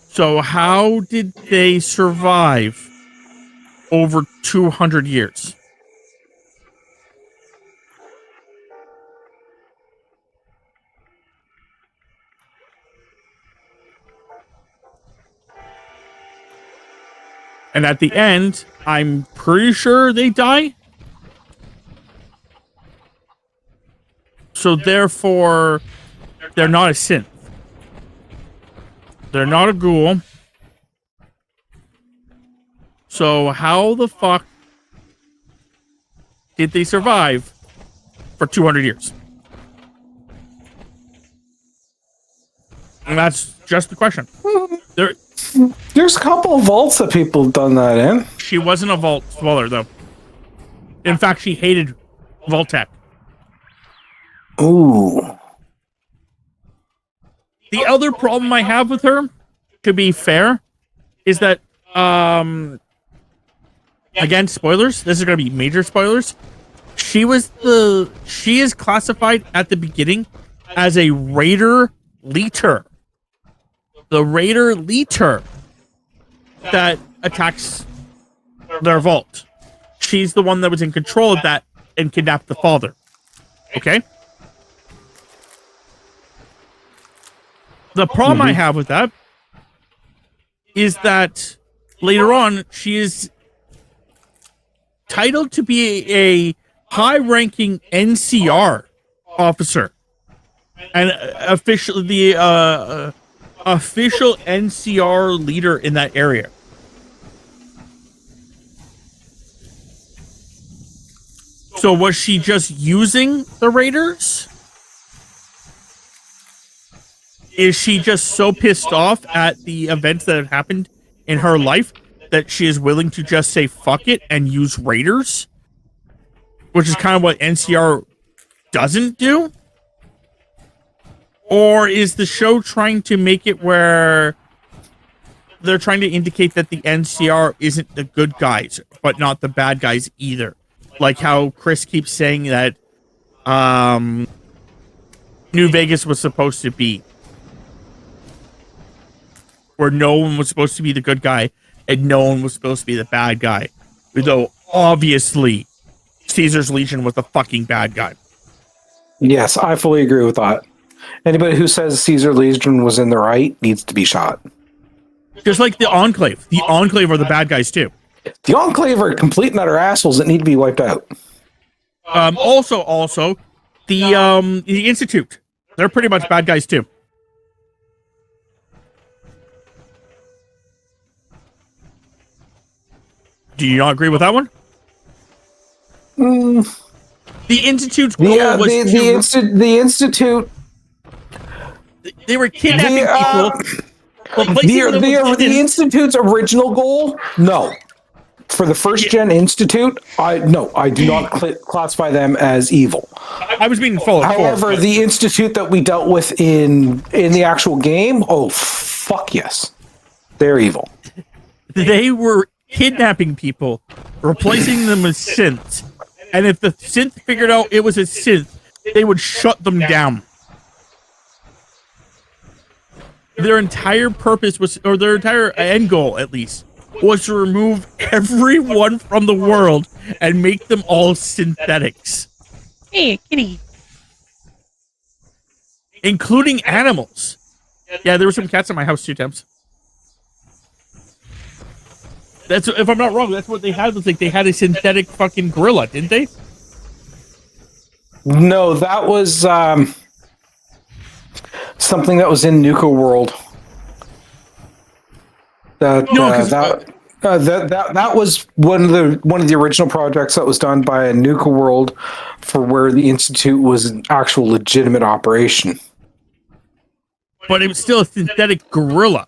Speaker 1: So how did they survive over 200 years? And at the end, I'm pretty sure they die. So therefore, they're not a synth. They're not a ghoul. So how the fuck did they survive for 200 years? And that's just the question.
Speaker 2: There's a couple of vaults that people have done that in.
Speaker 1: She wasn't a vault dweller, though. In fact, she hated Vault-Tec.
Speaker 2: Ooh.
Speaker 1: The other problem I have with her, to be fair, is that, again, spoilers. This is going to be major spoilers. She is classified at the beginning as a Raider Leader. The Raider Leader that attacks their vault. She's the one that was in control of that and kidnapped the father. Okay? The problem I have with that is that later on, she is titled to be a high-ranking NCR officer. And officially the official NCR leader in that area. So was she just using the Raiders? Is she just so pissed off at the events that have happened in her life that she is willing to just say fuck it and use Raiders? Which is kind of what NCR doesn't do? Or is the show trying to make it where they're trying to indicate that the NCR isn't the good guys, but not the bad guys either? Like how Chris keeps saying that New Vegas was supposed to be. Where no one was supposed to be the good guy and no one was supposed to be the bad guy. Though, obviously, Caesar's Legion was the fucking bad guy.
Speaker 2: Yes, I fully agree with that. Anybody who says Caesar Legion was in the right needs to be shot.
Speaker 1: Just like the Enclave. The Enclave are the bad guys, too.
Speaker 2: The Enclave are complete and utter assholes that need to be wiped out.
Speaker 1: Also, the Institute. They're pretty much bad guys, too. Do you not agree with that one? The Institute's goal was
Speaker 2: the Institute.
Speaker 1: They were kidnapping people.
Speaker 2: The Institute's original goal? No. For the first gen Institute, I do not classify them as evil.
Speaker 1: I was meaning Fallout 4.
Speaker 2: However, the Institute that we dealt with in the actual game, oh fuck yes, they're evil.
Speaker 1: They were kidnapping people, replacing them with synths, and if the synth figured out it was a synth, they would shut them down. Their entire purpose was, or their entire end goal at least, was to remove everyone from the world and make them all synthetics.
Speaker 3: Hey, kitty.
Speaker 1: Including animals. Yeah, there were some cats in my house 2 times. That's, if I'm not wrong, that's what they had. Was like they had a synthetic fucking gorilla, didn't they?
Speaker 2: No, that was something that was in Nuka World. That was one of the original projects that was done by Nuka World for where the Institute was an actual legitimate operation.
Speaker 1: But it was still a synthetic gorilla.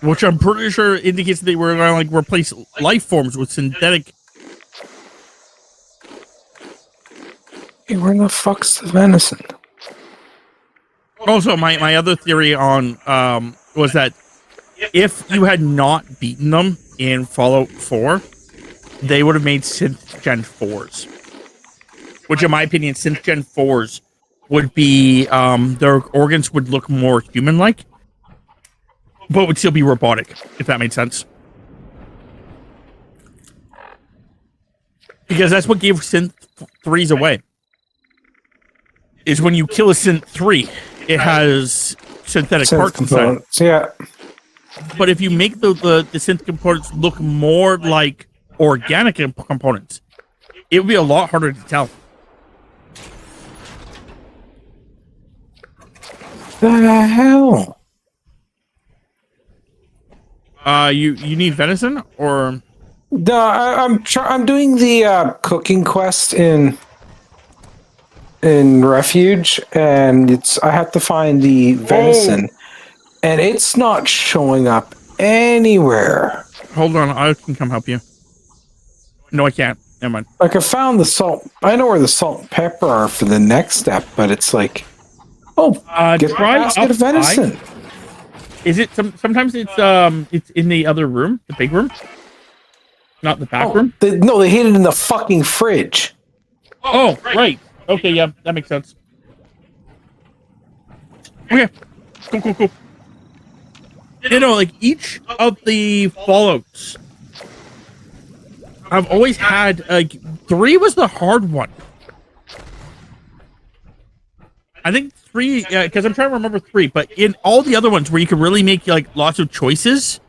Speaker 1: Which I'm pretty sure indicates that they were going to like replace life forms with synthetic.
Speaker 2: Hey, where the fuck's the venison?
Speaker 1: Also, my other theory on was that if you had not beaten them in Fallout 4, they would have made Synth Gen 4s. Which, in my opinion, Synth Gen 4s would be their organs would look more human-like, but would still be robotic, if that made sense. Because that's what gave Synth 3s away. Is when you kill a Synth 3, it has synthetic parts inside.
Speaker 2: Yeah.
Speaker 1: But if you make the synth components look more like organic components, it would be a lot harder to tell.
Speaker 2: The hell?
Speaker 1: You need venison or?
Speaker 2: No, I'm doing the cooking quest in Refuge, and I have to find the venison, and it's not showing up anywhere.
Speaker 1: Hold on, I can come help you. No, I can't. Never mind.
Speaker 2: Like I found the salt. I know where the salt and pepper are for the next step, but it's like, get a basket of venison.
Speaker 1: Is it sometimes it's in the other room, the big room, not the back room?
Speaker 2: They hid it in the fucking fridge.
Speaker 1: Oh, right. Okay, yeah, that makes sense. Okay, cool. You know, like each of the Fallouts, I've always had like 3 was the hard one. I think 3, because I'm trying to remember 3, but in all the other ones where you could really make like lots of choices,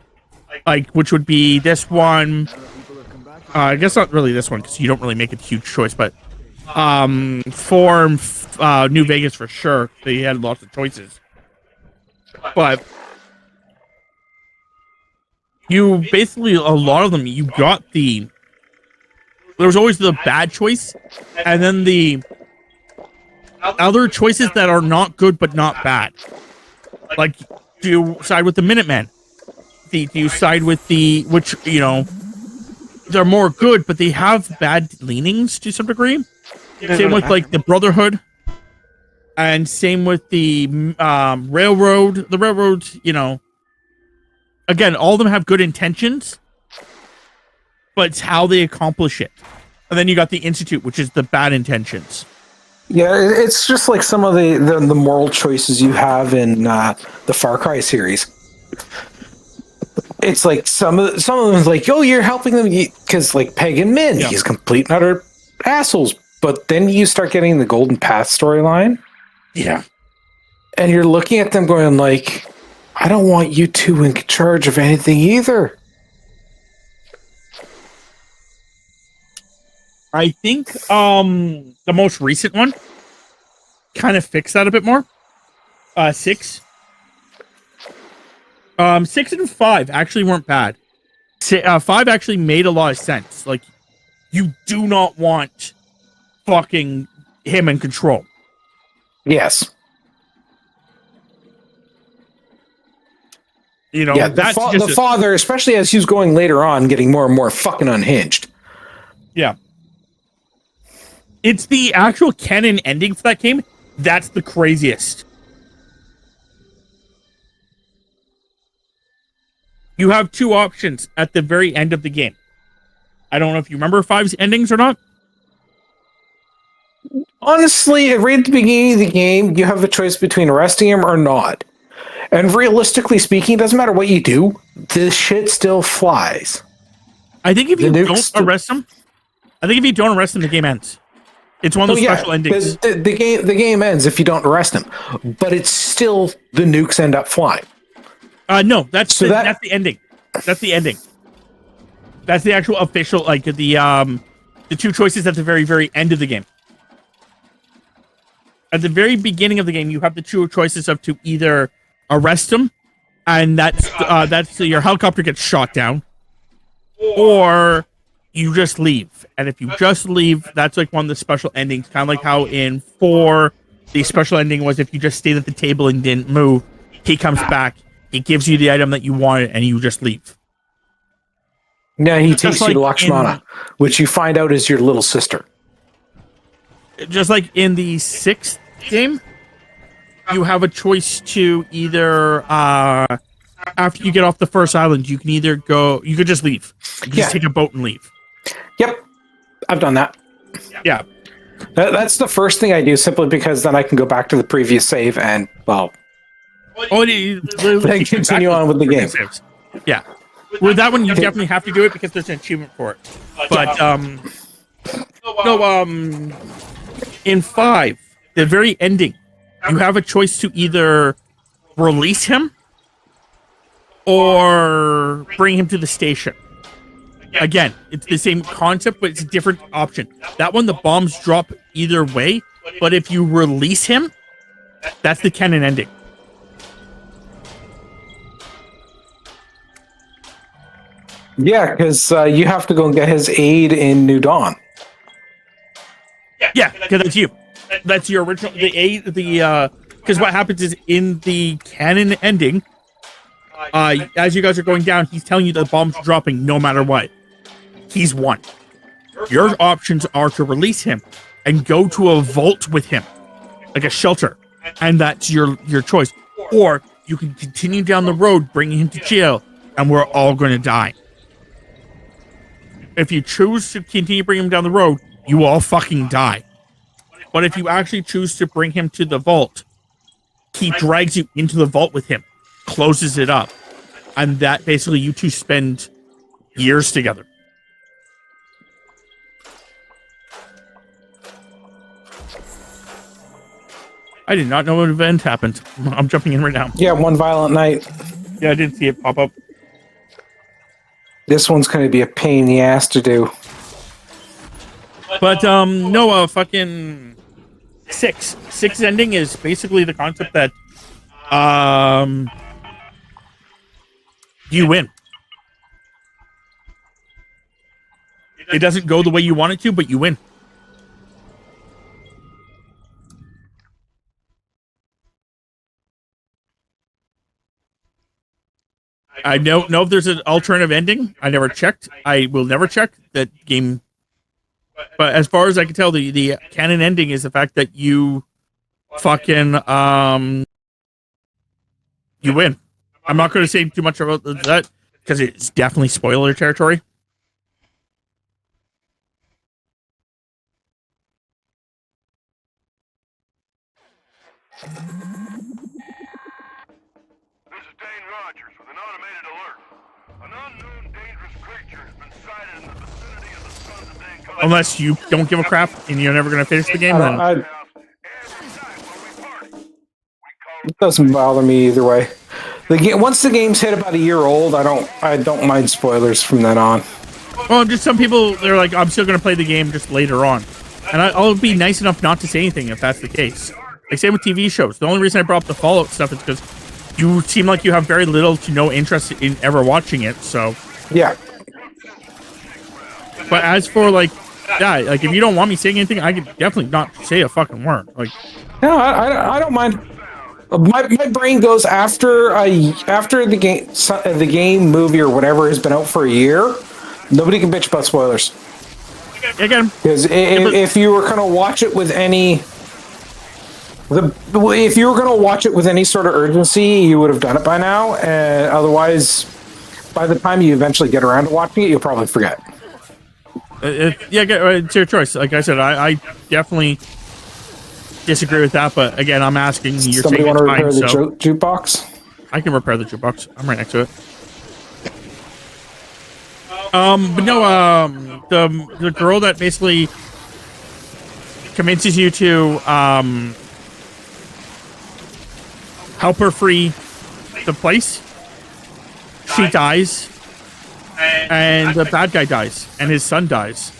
Speaker 1: like which would be this one. I guess not really this one because you don't really make a huge choice, but Form, New Vegas for sure. They had lots of choices, but you basically a lot of them you got there was always the bad choice, and then the other choices that are not good but not bad. Like, do you side with the Minutemen? Do you side with the which they're more good, but they have bad leanings to some degree. Same with like the Brotherhood, and same with the Railroad. The Railroad, again, all of them have good intentions, but it's how they accomplish it. And then you got the Institute, which is the bad intentions.
Speaker 2: Yeah, it's just like some of the moral choices you have in the Far Cry series. It's like some of them is like, oh, you're helping them because like Pagan Min, he's complete and utter assholes. But then you start getting the Golden Path storyline.
Speaker 1: Yeah.
Speaker 2: And you're looking at them going like, I don't want you two in charge of anything either.
Speaker 1: I think the most recent one kind of fixed that a bit more. 6. 6 and 5 actually weren't bad. 5 actually made a lot of sense. Like, you do not want fucking him in control.
Speaker 2: Yes.
Speaker 1: You know,
Speaker 2: Yeah,
Speaker 1: that's
Speaker 2: the
Speaker 1: just
Speaker 2: father, especially as he's going later on, getting more and more fucking unhinged.
Speaker 1: yeah. It's the actual canon ending for that game that's the craziest. You have two options at the very end of the game. I don't know if you remember 5's endings or not.
Speaker 2: Honestly, right at the beginning of the game, you have the choice between arresting him or not. And realistically speaking, it doesn't matter what you do, this shit still flies.
Speaker 1: I think if
Speaker 2: The
Speaker 1: you
Speaker 2: nukes
Speaker 1: don't arrest him, the game ends. It's one of those special endings.
Speaker 2: The game ends if you don't arrest him, but it's still the nukes end up flying.
Speaker 1: No, that's the ending. That's the ending. That's the actual official, like the two choices at the very, very end of the game. At the very beginning of the game, you have the two choices of to either arrest him, and that's your helicopter gets shot down, or you just leave. And if you just leave, that's like one of the special endings, kind of like how in 4, the special ending was if you just stayed at the table and didn't move, he comes back, he gives you the item that you wanted, and you just leave.
Speaker 2: Yeah, he takes
Speaker 1: Just
Speaker 2: you to
Speaker 1: like
Speaker 2: Lakshmana, which you find out is your little sister.
Speaker 1: Just like in the 6th game, you have a choice to either after you get off the first island, you could just leave. You just take a boat and leave.
Speaker 2: Yep, I've done that.
Speaker 1: Yeah.
Speaker 2: That's the first thing I do, simply because then I can go back to the previous save and, well, then continue on with the game.
Speaker 1: Saves. Yeah. With that one, you definitely have to do it because there's an achievement for it. But in 5, the very ending, you have a choice to either release him or bring him to the station. Again, it's the same concept, but it's a different option. That one, the bombs drop either way, but if you release him, that's the canon ending.
Speaker 2: Yeah, because you have to go and get his aid in New Dawn.
Speaker 1: Yeah, because that's you. That's your original. Because what happens is in the canon ending, as you guys are going down, he's telling you the bomb's dropping no matter what. He's won. Your options are to release him and go to a vault with him, like a shelter, and that's your choice. Or you can continue down the road, bringing him to jail, and we're all going to die. If you choose to continue bringing him down the road, you all fucking die. But if you actually choose to bring him to the vault, he drags you into the vault with him, closes it up, and that basically you two spend years together. I did not know an event happened. I'm jumping in right now.
Speaker 2: Yeah, One Violent Night.
Speaker 1: Yeah, I didn't see it pop up.
Speaker 2: This one's going to be a pain in the ass to do.
Speaker 1: But no, fucking 6. 6 ending is basically the concept that you win. It doesn't go the way you want it to, but you win. I don't know if there's an alternative ending. I never checked. I will never check that game. But as far as I can tell, the canon ending is the fact that you fucking you win. I'm not going to say too much about that because it's definitely spoiler territory.
Speaker 5: This is Dane Rogers with an automated alert. An unknown dangerous creature has been sighted in the vicinity of the Sons of Dane Colony.
Speaker 1: Unless you don't give a crap and you're never going to finish the game, then
Speaker 5: Every night when we party.
Speaker 2: It doesn't bother me either way. Once the game's hit about a year old, I don't mind spoilers from then on.
Speaker 1: well, just some people they're like, I'm still going to play the game just later on, and I'll be nice enough not to say anything if that's the case. Like same with TV shows. The only reason I brought up the Fallout stuff is because you seem like you have very little to no interest in ever watching it. So
Speaker 2: Yeah.
Speaker 1: but as for like if you don't want me saying anything, I could definitely not say a fucking word. Like
Speaker 2: No, I don't mind. My brain goes after the game, movie, or whatever has been out for a year. Nobody can bitch about spoilers.
Speaker 1: Again,
Speaker 2: Because if you were going to watch it with any sort of urgency, you would have done it by now. Otherwise, by the time you eventually get around to watching it, you'll probably forget.
Speaker 1: it's your choice. Like I said, I definitely disagree with that. But again, I'm asking. You're
Speaker 2: Somebody
Speaker 1: saying
Speaker 2: want to
Speaker 1: it's
Speaker 2: repair
Speaker 1: fine,
Speaker 2: the jukebox?
Speaker 1: I can repair the jukebox. I'm right next to it. But no, the girl that basically convinces you to help her free the place, she dies, and the bad guy dies, and his son dies,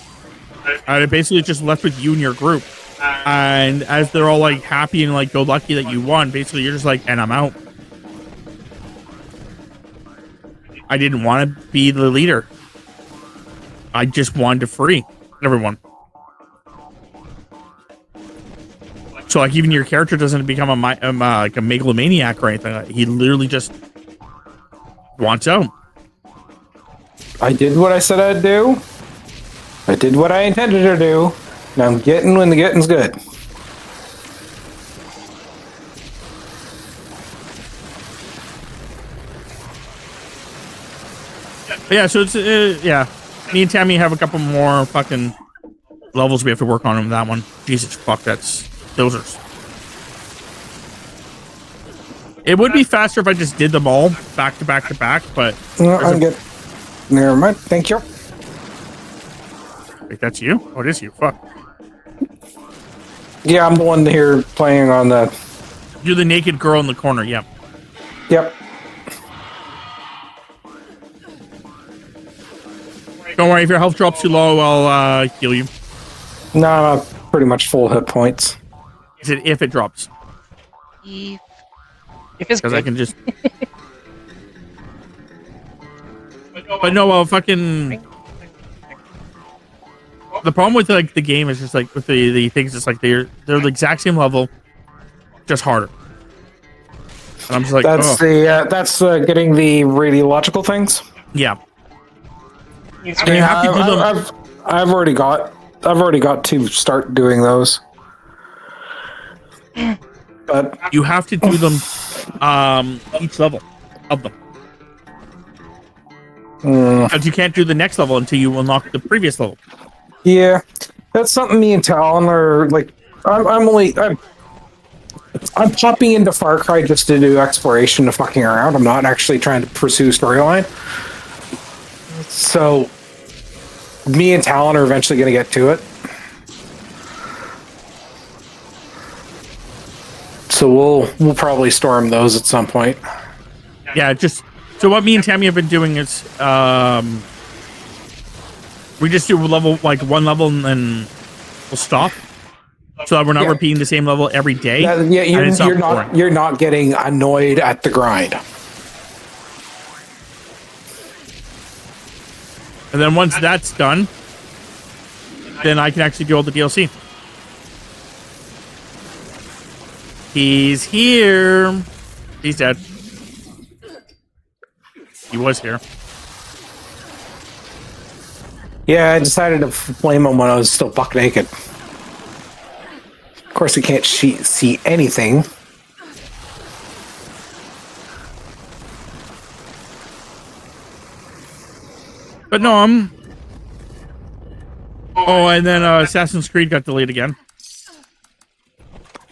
Speaker 1: and it basically just left with you and your group. And as they're all like happy and like go lucky that you won, basically you're just like, and I'm out. I didn't want to be the leader. I just wanted to free everyone. So like even your character doesn't become like a megalomaniac or anything. He literally just wants out.
Speaker 2: I did what I said I'd do. I did what I intended to do. Now I'm getting when the getting's good.
Speaker 1: But yeah, so it's yeah. Me and Tammy have a couple more fucking levels we have to work on in that one. Jesus fuck, those are. It would be faster if I just did them all back to back to back, but
Speaker 2: No, I'm good. Never mind. Thank you.
Speaker 1: wait, that's you? Oh, it is you. Fuck.
Speaker 2: Yeah, I'm the one here playing on the.
Speaker 1: You're the naked girl in the corner. Yeah.
Speaker 2: Yep.
Speaker 1: Don't worry, if your health drops too low, I'll heal you.
Speaker 2: No, I'm pretty much full hit points.
Speaker 1: Is it if it drops?
Speaker 3: If it's
Speaker 1: Because
Speaker 3: good.
Speaker 1: I can just. But no, fucking. The problem with like the game is just like with the things, it's like they're the exact same level, just harder. And I'm just like,
Speaker 2: That's
Speaker 1: oh.
Speaker 2: that's getting the radiological things.
Speaker 1: Yeah. And you have to do them.
Speaker 2: I've already got to start doing those. But
Speaker 1: You have to do them each level of them. Because you can't do the next level until you unlock the previous level.
Speaker 2: yeah, that's something me and Talon are like. I'm popping into Far Cry just to do exploration to fucking around. I'm not actually trying to pursue storyline. So, me and Talon are eventually going to get to it. So we'll probably storm those at some point.
Speaker 1: Yeah, just so what me and Tammy have been doing is we just do level like one level and then we'll stop. So that we're not repeating the same level every day.
Speaker 2: Yeah,
Speaker 1: and
Speaker 2: you're not getting annoyed at the grind.
Speaker 1: And then once that's done, then I can actually do all the DLC. He's here. He's dead. He was here.
Speaker 2: Yeah, I decided to flame him when I was still buck naked. Of course, he can't see anything.
Speaker 1: But no, oh, and then Assassin's Creed got delayed again.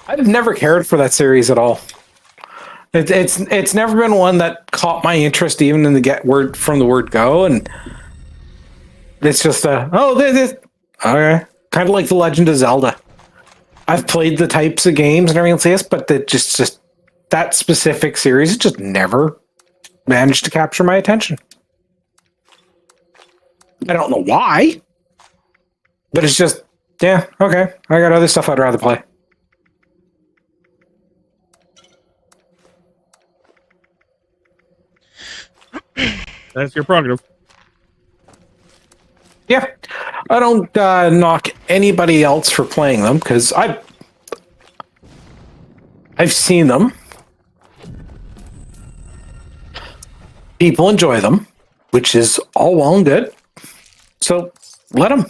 Speaker 2: I've never cared for that series at all. It's never been one that caught my interest, even in the word go, and it's just this okay, kind of like The Legend of Zelda. I've played the types of games and everything like this, but just that specific series just never managed to capture my attention. I don't know why, but it's just yeah, okay. I got other stuff I'd rather play.
Speaker 1: That's your prerogative.
Speaker 2: Yeah, I don't knock anybody else for playing them because I've seen them. People enjoy them, which is all well and good. So let them.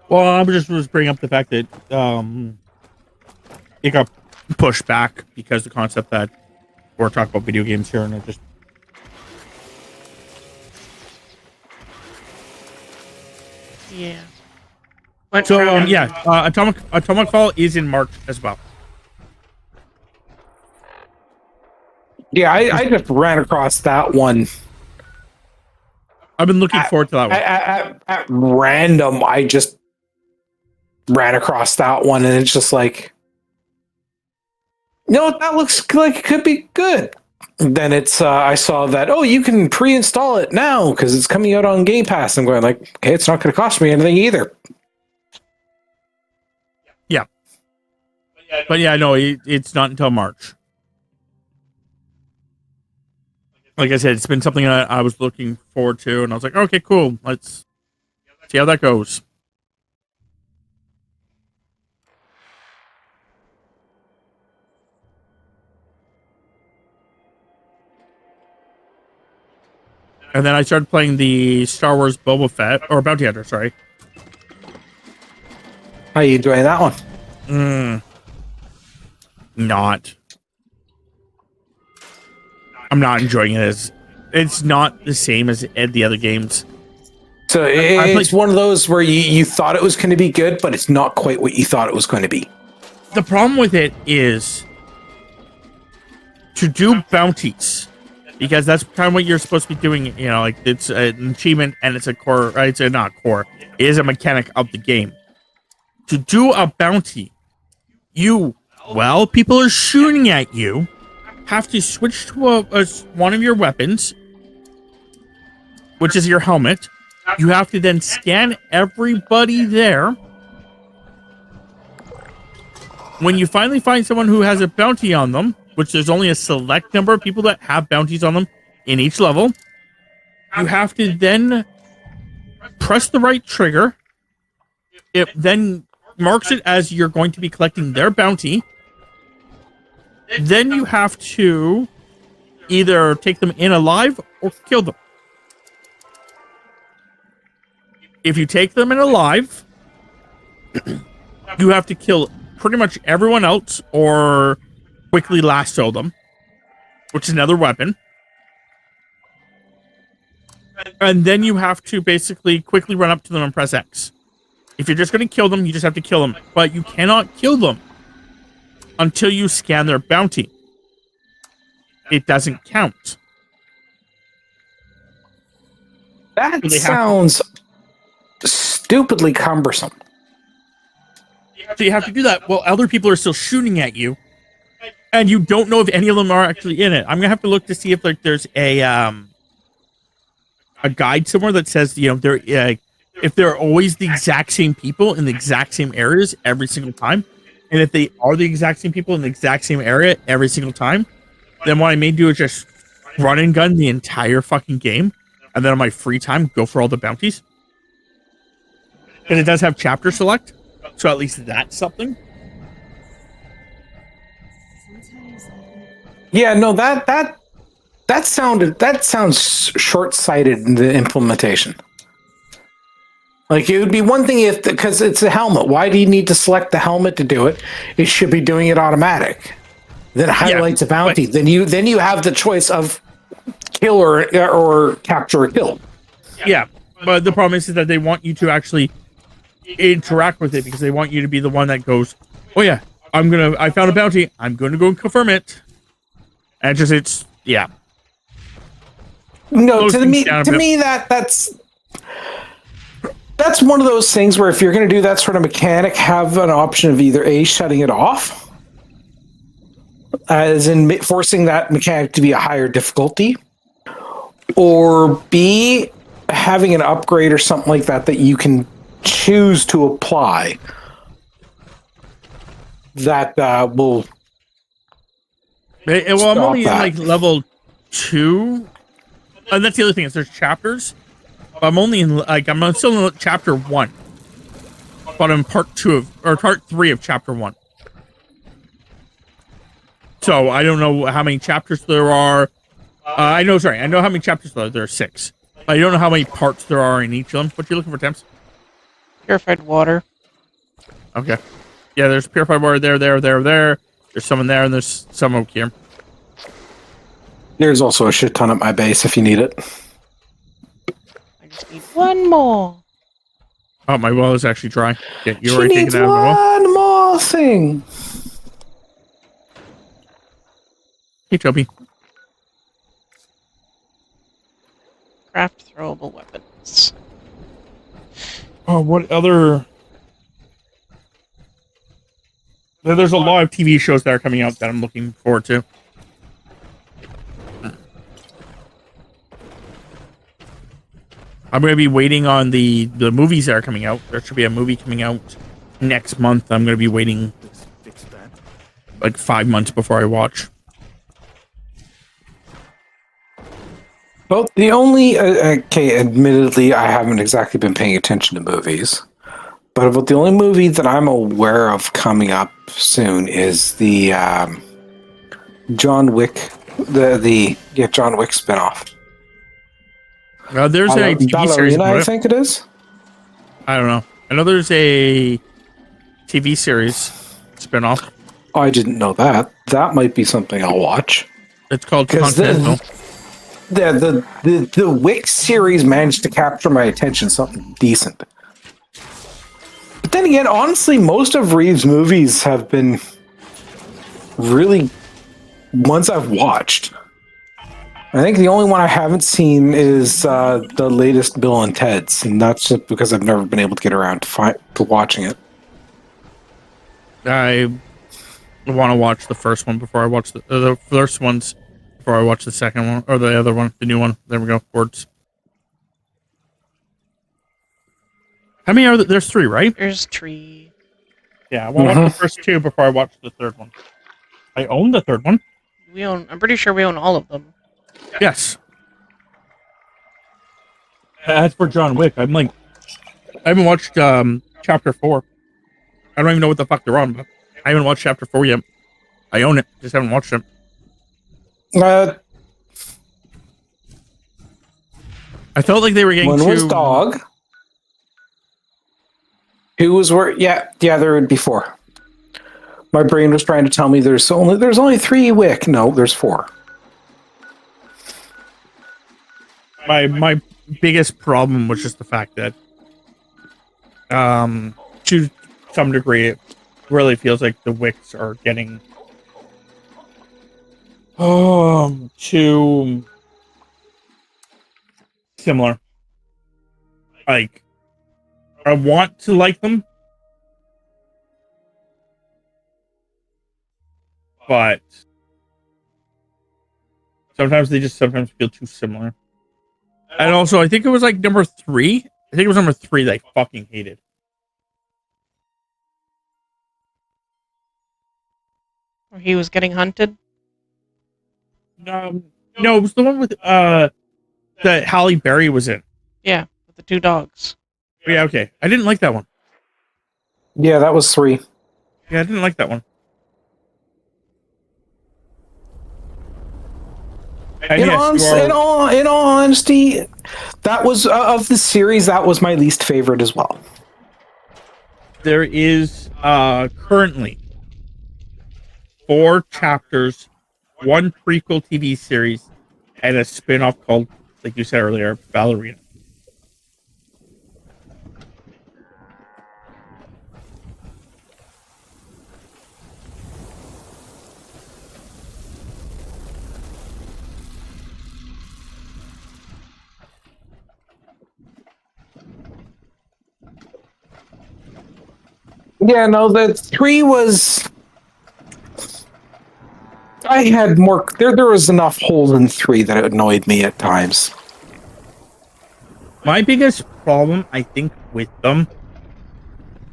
Speaker 1: Well, I was bringing up the fact that it got pushed back because the concept that we're talking about video games here, and it just
Speaker 3: Yeah. What
Speaker 1: so
Speaker 3: round?
Speaker 1: Atomic Fall is in March as well.
Speaker 2: Yeah, I just ran across that one.
Speaker 1: I've been looking forward to that one.
Speaker 2: At random, I just ran across that one, and it's just like, that looks like it could be good. Then it's I saw that, you can pre-install it now because it's coming out on Game Pass. I'm going like, okay, it's not going to cost me anything either.
Speaker 1: But yeah, no, it's not until March. Like I said, it's been something I was looking forward to, and I was like, okay, cool. Let's see how that goes. And then I started playing the Star Wars Boba Fett, or Bounty Hunter, sorry.
Speaker 2: How you enjoying that one?
Speaker 1: Not. I'm not enjoying it. It's not the same as the other games.
Speaker 2: So it's one of those where you thought it was going to be good, but it's not quite what you thought it was going to be.
Speaker 1: The problem with it is to do bounties, because that's kind of what you're supposed to be doing. Like it's an achievement and it's a core. It's not core. It is a mechanic of the game. To do a bounty, people are shooting at you. Have to switch to one of your weapons, which is your helmet. You have to then scan everybody there. When you finally find someone who has a bounty on them, which there's only a select number of people that have bounties on them in each level, you have to then press the right trigger. It then marks it as you're going to be collecting their bounty. Then you have to either take them in alive or kill them. If you take them in alive, you have to kill pretty much everyone else or quickly lasso them, which is another weapon. And then you have to basically quickly run up to them and press X. If you're just going to kill them, you just have to kill them. But you cannot kill them until you scan their bounty. It doesn't count.
Speaker 2: That sounds stupidly cumbersome.
Speaker 1: So you have to do that while other people are still shooting at you, and you don't know if any of them are actually in it. I'm gonna have to look to see if there's a guide somewhere that says if they're always the exact same people in the exact same areas every single time, and if they are the exact same people in the exact same area every single time, then what I may do is just run and gun the entire fucking game, and then on my free time go for all the bounties. Because it does have chapter select, so at least that's something.
Speaker 2: Yeah, no, that sounds short-sighted in the implementation. Like, it would be one thing because it's a helmet. Why do you need to select the helmet to do it? It should be doing it automatic. Then it highlights a bounty. Then you have the choice of kill or capture or kill.
Speaker 1: Yeah, but the problem is that they want you to actually interact with it because they want you to be the one that goes, oh yeah, I found a bounty, I'm gonna go and confirm it. And it's
Speaker 2: no, to me that's one of those things where if you're going to do that sort of mechanic, have an option of either A, shutting it off, as in forcing that mechanic to be a higher difficulty, or B, having an upgrade or something like that you can choose to apply that will.
Speaker 1: Well, I'm only in level 2, and that's the other thing is there's chapters. I'm only in I'm still in chapter 1, but I'm part 3 of chapter 1. So I don't know how many chapters there are. I know how many chapters there are. There are 6. I don't know how many parts there are in each of them. What are you looking for, Temps?
Speaker 3: Purified water.
Speaker 1: Okay. Yeah, there's purified water there. There's some in there, and there's some over here.
Speaker 2: There's also a shit ton at my base if you need it.
Speaker 3: I just need one more.
Speaker 1: Oh, my well is actually dry. Yeah, you
Speaker 2: She
Speaker 1: already
Speaker 2: needs
Speaker 1: taken it out of my well.
Speaker 2: one more thing.
Speaker 1: Hey, Chubby.
Speaker 3: Craft throwable weapons.
Speaker 1: Oh, what other... There's a lot of TV shows that are coming out that I'm looking forward to. I'm going to be waiting on the movies that are coming out. There should be a movie coming out next month. I'm going to be waiting like 5 months before I watch.
Speaker 2: Well, the only okay, admittedly, I haven't exactly been paying attention to movies, but about the only movie that I'm aware of coming up soon is the John Wick, the John Wick spinoff.
Speaker 1: There's a TV series.
Speaker 2: Ballerina, I think it is.
Speaker 1: I don't know. I know there's a TV series spinoff.
Speaker 2: Oh, I didn't know that. That might be something I'll watch.
Speaker 1: It's called
Speaker 2: 'Cause
Speaker 1: Continental.
Speaker 2: The Wick series managed to capture my attention, something decent. But then again, honestly, most of Reeves' movies have been really ones I've watched. I think the only one I haven't seen is the latest Bill and Ted's, and that's just because I've never been able to get around to watching it.
Speaker 1: I want to watch the first one before I watch the first ones before I watch the second one or the other one, the new one. There we go. Words. How many are there? There's 3, right?
Speaker 3: There's tree.
Speaker 1: Yeah, I want to watch the first 2 before I watch the third one. I own the third one.
Speaker 3: I'm pretty sure we own all of them.
Speaker 1: Yes. As for John Wick, I haven't watched chapter 4. I don't even know what the fuck they're on, but I haven't watched chapter 4 yet. I own it, just haven't watched it. I felt like they were getting
Speaker 2: One was dog. 2 was where there would be 4. My brain was trying to tell me there's only 3 Wick. No, there's 4.
Speaker 1: My biggest problem was just the fact that to some degree it really feels like the Wicks are getting too similar. Like, I want to like them, but sometimes they just feel too similar. And also, I think it was like number 3. I think it was number 3 that I fucking hated.
Speaker 3: Or he was getting hunted.
Speaker 1: No, it was the one with that Halle Berry was in.
Speaker 3: Yeah, with the 2 dogs.
Speaker 1: Yeah, okay. I didn't like that one.
Speaker 2: Yeah, that was 3.
Speaker 1: Yeah, I didn't like that one. And
Speaker 2: In
Speaker 1: yes,
Speaker 2: all honesty, that was of the series. That was my least favorite as well.
Speaker 1: there is currently 4 chapters, 1 prequel TV series, and a spin-off called, like you said earlier, Ballerina.
Speaker 2: Yeah, no, the 3 was. I had more. There was enough holes in 3 that it annoyed me at times.
Speaker 1: My biggest problem, I think, with them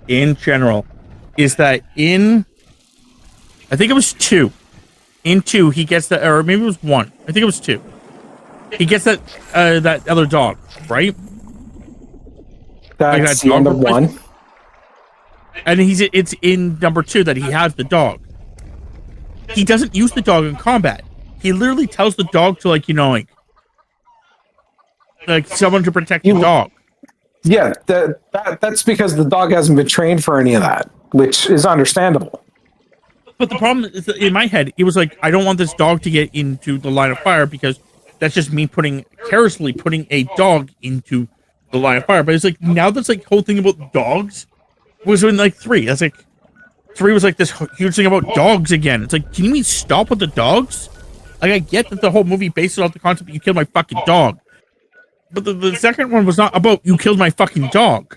Speaker 1: in general is that I think it was 2. In 2, he gets that, or maybe it was 1. I think it was 2. He gets that other dog, right?
Speaker 2: That's
Speaker 1: that
Speaker 2: the end
Speaker 1: dog
Speaker 2: of 1.
Speaker 1: And it's in number 2 that he has the dog. he doesn't use the dog in combat. He literally tells the dog to like someone to protect the dog.
Speaker 2: Yeah, that's because the dog hasn't been trained for any of that, which is understandable.
Speaker 1: But the problem is that in my head, it was like, I don't want this dog to get into the line of fire because that's just me carelessly putting a dog into the line of fire. But it's like, now that's like whole thing about dogs was in like 3. That's like 3 was like this huge thing about dogs again. It's like, can you stop with the dogs? Like, I get that the whole movie based off the concept that you killed my fucking dog. But the second one was not about you killed my fucking dog.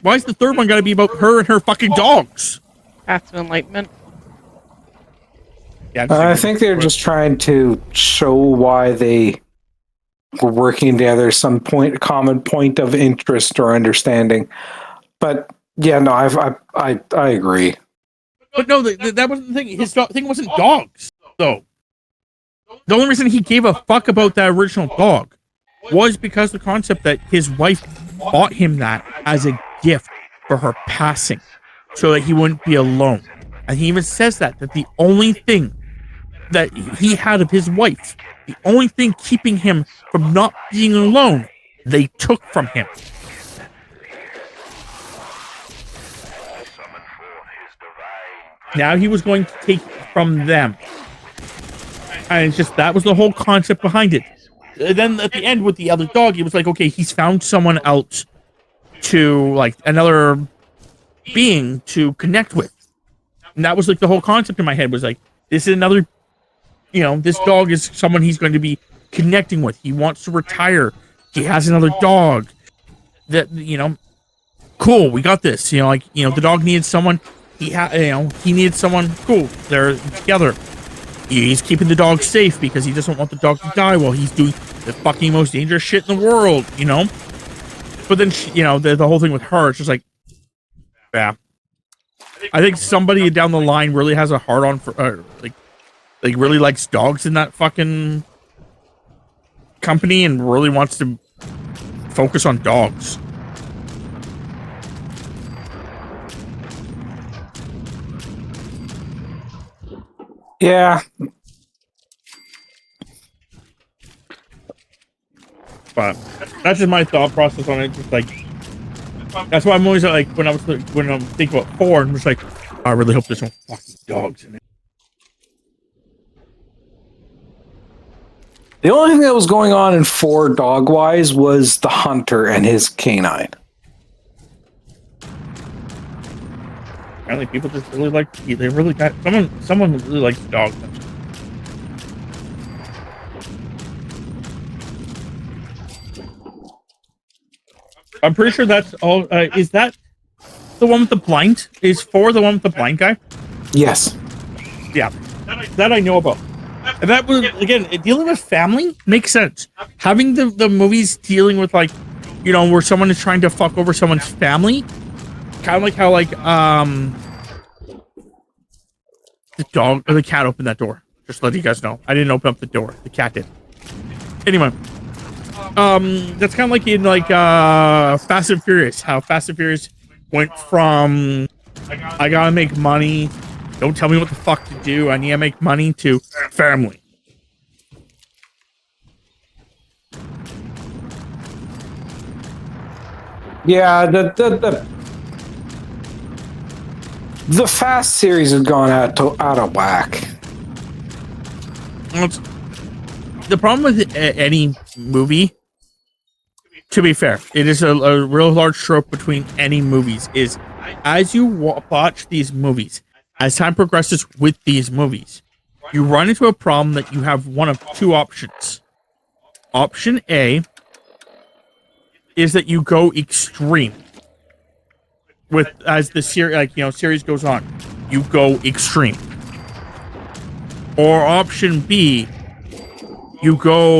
Speaker 1: Why is the third one gotta be about her and her fucking dogs?
Speaker 3: Path to enlightenment.
Speaker 1: Yeah,
Speaker 2: I think they're just trying to show why they were working together, some common point of interest or understanding. But yeah, no, I agree.
Speaker 1: But no, that wasn't the thing. His thing wasn't dogs, though. The only reason he gave a fuck about that original dog was because the concept that his wife bought him that as a gift for her passing, so that he wouldn't be alone. And he even says that the only thing that he had of his wife, the only thing keeping him from not being alone, they took from him. Now he was going to take from them. And it's just, that was the whole concept behind it. Then at the end with the other dog, he was like, okay, he's found someone else to, like, another being to connect with. And that was like the whole concept in my head was like, this is another, this dog is someone he's going to be connecting with. He wants to retire. He has another dog that, cool, we got this. The dog needs someone. He needed someone. Cool, they're together. He's keeping the dog safe because he doesn't want the dog to die while he's doing the fucking most dangerous shit in the world, But then, the whole thing with her, it's just like, yeah. I think somebody down the line really has a hard-on for, like really likes dogs in that fucking company and really wants to focus on dogs.
Speaker 2: Yeah.
Speaker 1: But that's just my thought process on it. Just like, that's why I'm always like, when I'm thinking about 4, I'm just like, I really hope there's no fucking dogs in it.
Speaker 2: The only thing that was going on in 4 dog-wise was the hunter and his canine.
Speaker 1: Apparently people just really like, they really got, someone really likes dogs. I'm pretty sure that's all, is that the one with the blind? Is 4 the one with the blind guy?
Speaker 2: Yes.
Speaker 1: Yeah, that I know about. And that was, again, dealing with family makes sense. Having the movies dealing with, like, where someone is trying to fuck over someone's family, kind of like how, like, the dog or the cat opened that door. Just to let you guys know, I didn't open up the door. The cat did. Anyway, that's kind of like in like Fast and Furious. How Fast and Furious went from I gotta make money. Don't tell me what the fuck to do. I need to make money to family.
Speaker 2: Yeah, the Fast series has gone out of whack.
Speaker 1: The problem with any movie, to be fair, it is a real large trope between any movies, is as you watch these movies, as time progresses with these movies, you run into a problem that you have one of 2 options. Option A is that you go extreme. With as the series, series goes on, you go extreme. Or option B, you go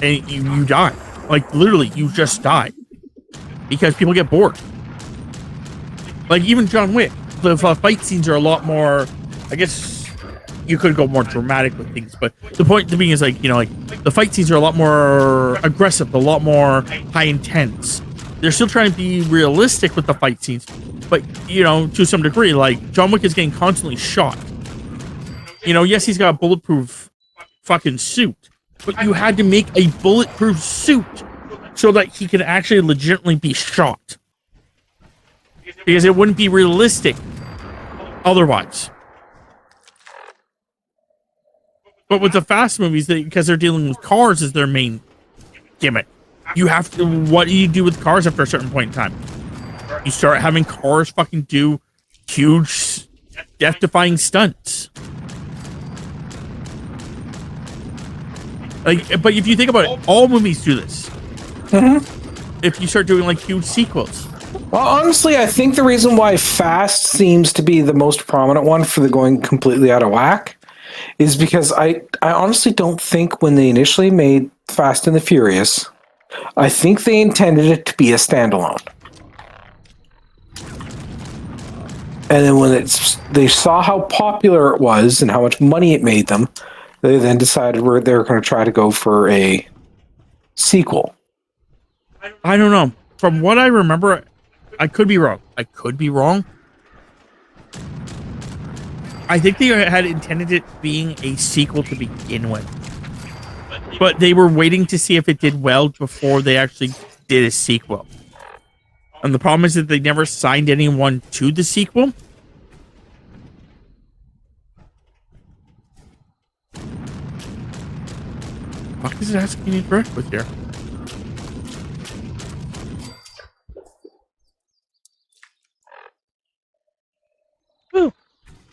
Speaker 1: and you die. Like, literally, you just die because people get bored. Like, even John Wick, the fight scenes are a lot more, I guess you could go more dramatic with things, but the point to me is, like, the fight scenes are a lot more aggressive, a lot more high intense. They're still trying to be realistic with the fight scenes, but you know, to some degree, like John Wick is getting constantly shot. You know, yes, he's got a bulletproof fucking suit, but you had to make a bulletproof suit so that he could actually legitimately be shot, because it wouldn't be realistic otherwise. But with the fast movies, because they're dealing with cars as their main gimmick, you have to. What do you do with cars after a certain point in time? You start having cars fucking do huge, death-defying stunts. Like, but if you think about it, all movies do this. If you start doing like huge sequels.
Speaker 2: Well, honestly, I think the reason why Fast seems to be the most prominent one for the going completely out of whack is because I honestly don't think when they initially made Fast and the Furious, I think they intended it to be a standalone. And then when they saw how popular it was and how much money it made them, they then decided they were going to try to go for a sequel.
Speaker 1: I don't know. From what I remember, I could be wrong. I think they had intended it being a sequel to begin with, but they were waiting to see if it did well before they actually did a sequel. And the problem is that they never signed anyone to the sequel. Fuck is it asking me to work with here?
Speaker 3: Woo.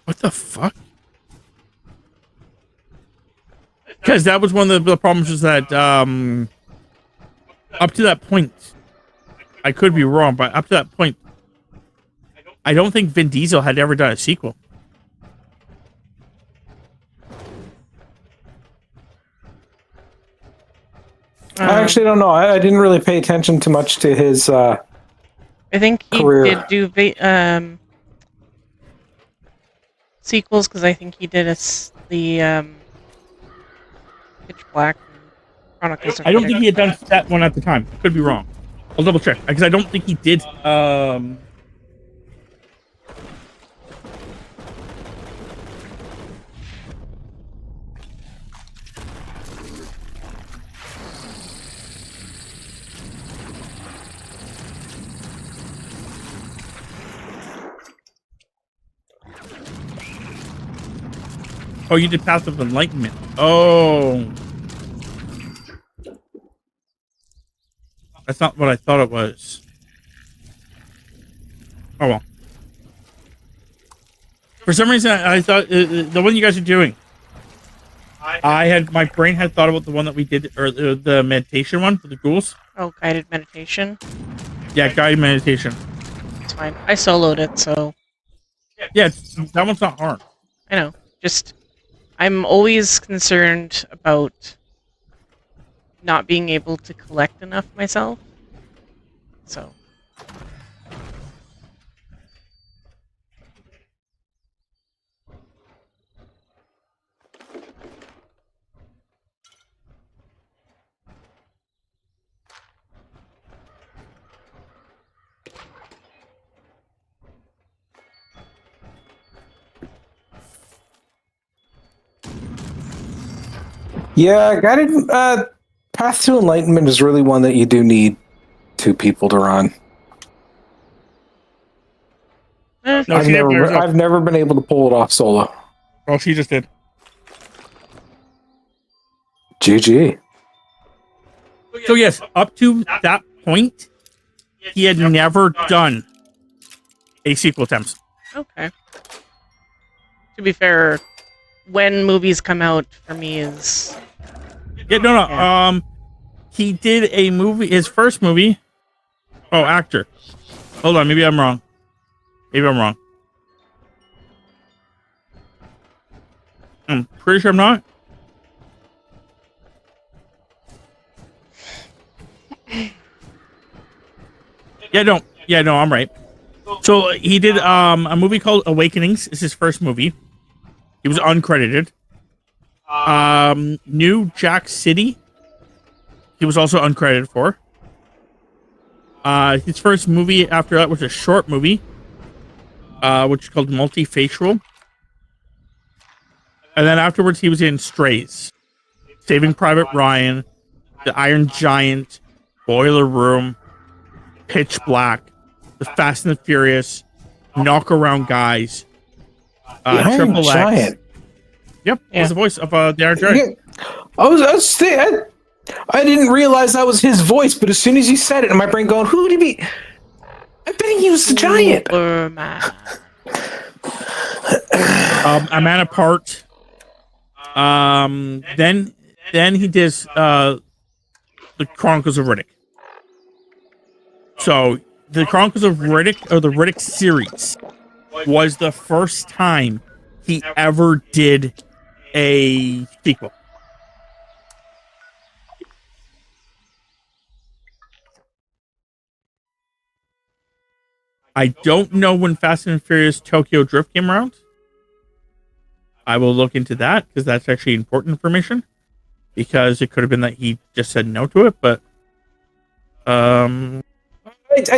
Speaker 1: What the fuck? Because that was one of the problems, is that up to that point, I could be wrong, but up to that point, I don't think Vin Diesel had ever done a sequel.
Speaker 2: I actually don't know. I didn't really pay attention too much to his
Speaker 3: I think he
Speaker 2: career.
Speaker 3: did do sequels, because I think he did the Pitch Black and Chronicles of
Speaker 1: I don't
Speaker 3: Riddick.
Speaker 1: think he had done that one at the time. I could be wrong. I'll double check, because I don't think he did. Oh, you did Path of Enlightenment. Oh. That's not what I thought it was. Oh, well. For some reason, I thought the one you guys are doing, my brain had thought about the one that we did, or the meditation one for the ghouls.
Speaker 3: Oh, guided meditation.
Speaker 1: Yeah, guided meditation.
Speaker 3: It's fine. I soloed it, so
Speaker 1: Yeah, that one's not hard.
Speaker 3: I know. Just, I'm always concerned about not being able to collect enough myself. So.
Speaker 2: Yeah, guided Path to Enlightenment is really one that you do need two people to run.
Speaker 1: No,
Speaker 2: I've never been able to pull it off solo.
Speaker 1: Oh, she just did.
Speaker 2: GG.
Speaker 1: So yes, up to that point, he had never done a sequel attempt.
Speaker 3: Okay. To be fair, when movies come out for me is
Speaker 1: Yeah, no. He did a movie, his first movie. Oh, actor. Hold on, maybe I'm wrong. I'm pretty sure I'm not. Yeah, no, I'm right. So he did a movie called Awakenings. It's his first movie. He was uncredited. New Jack City. He was also uncredited for. His first movie after that was a short movie, which is called Multifacial. And then afterwards, he was in Strays, Saving Private Ryan, The Iron Giant, Boiler Room, Pitch Black, The Fast and the Furious, Knockaround Guys,
Speaker 2: The Iron
Speaker 1: Triple X.
Speaker 2: Giant.
Speaker 1: Yep,
Speaker 3: Yeah.
Speaker 1: was the voice of the Iron Giant.
Speaker 2: I didn't realize that was his voice, but as soon as you said it, in my brain going, who did he be? I bet he was the giant.
Speaker 3: Superman.
Speaker 1: A Man Apart. Then he did the Chronicles of Riddick. So the Chronicles of Riddick, or the Riddick series, was the first time he ever did a sequel. I don't know when Fast and Furious Tokyo Drift came around. I will look into that because that's actually important information. Because it could have been that he just said no to it, but
Speaker 2: I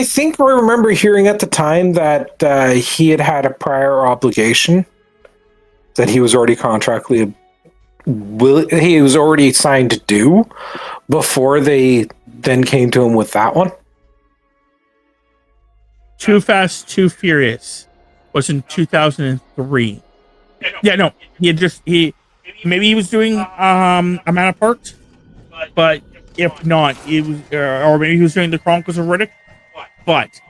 Speaker 2: think I remember hearing at the time that he had a prior obligation that he was already contractually he was already signed to do before they then came to him with that one.
Speaker 1: Too Fast, Too Furious was in 2003. Yeah, no, he maybe he was doing a Man Apart, but if not, it was or maybe he was doing the Chronicles of Riddick. But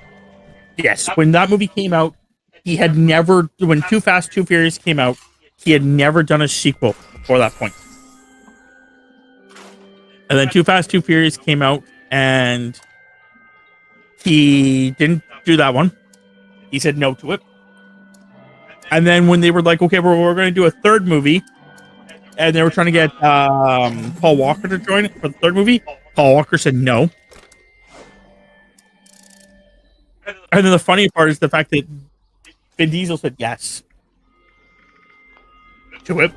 Speaker 1: yes, when that movie came out, he had never, when Too Fast, Too Furious came out, he had never done a sequel before that point. And then Too Fast, Too Furious came out, and he didn't do that one. He said no to it. And then when they were like, okay, we're going to do a third movie, and they were trying to get Paul Walker to join it for the third movie, Paul Walker said no. And then the funny part is the fact that Vin Diesel said yes to it.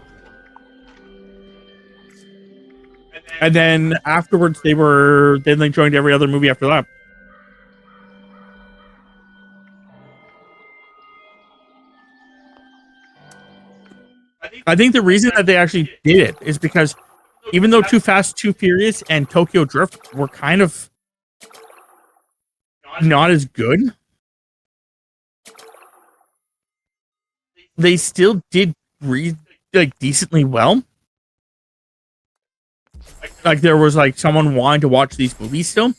Speaker 1: And then afterwards, they joined every other movie after that. I think the reason that they actually did it is because even though Too Fast, Too Furious and Tokyo Drift were kind of not as good, they still did decently well. Like there was like someone wanting to watch these movies still.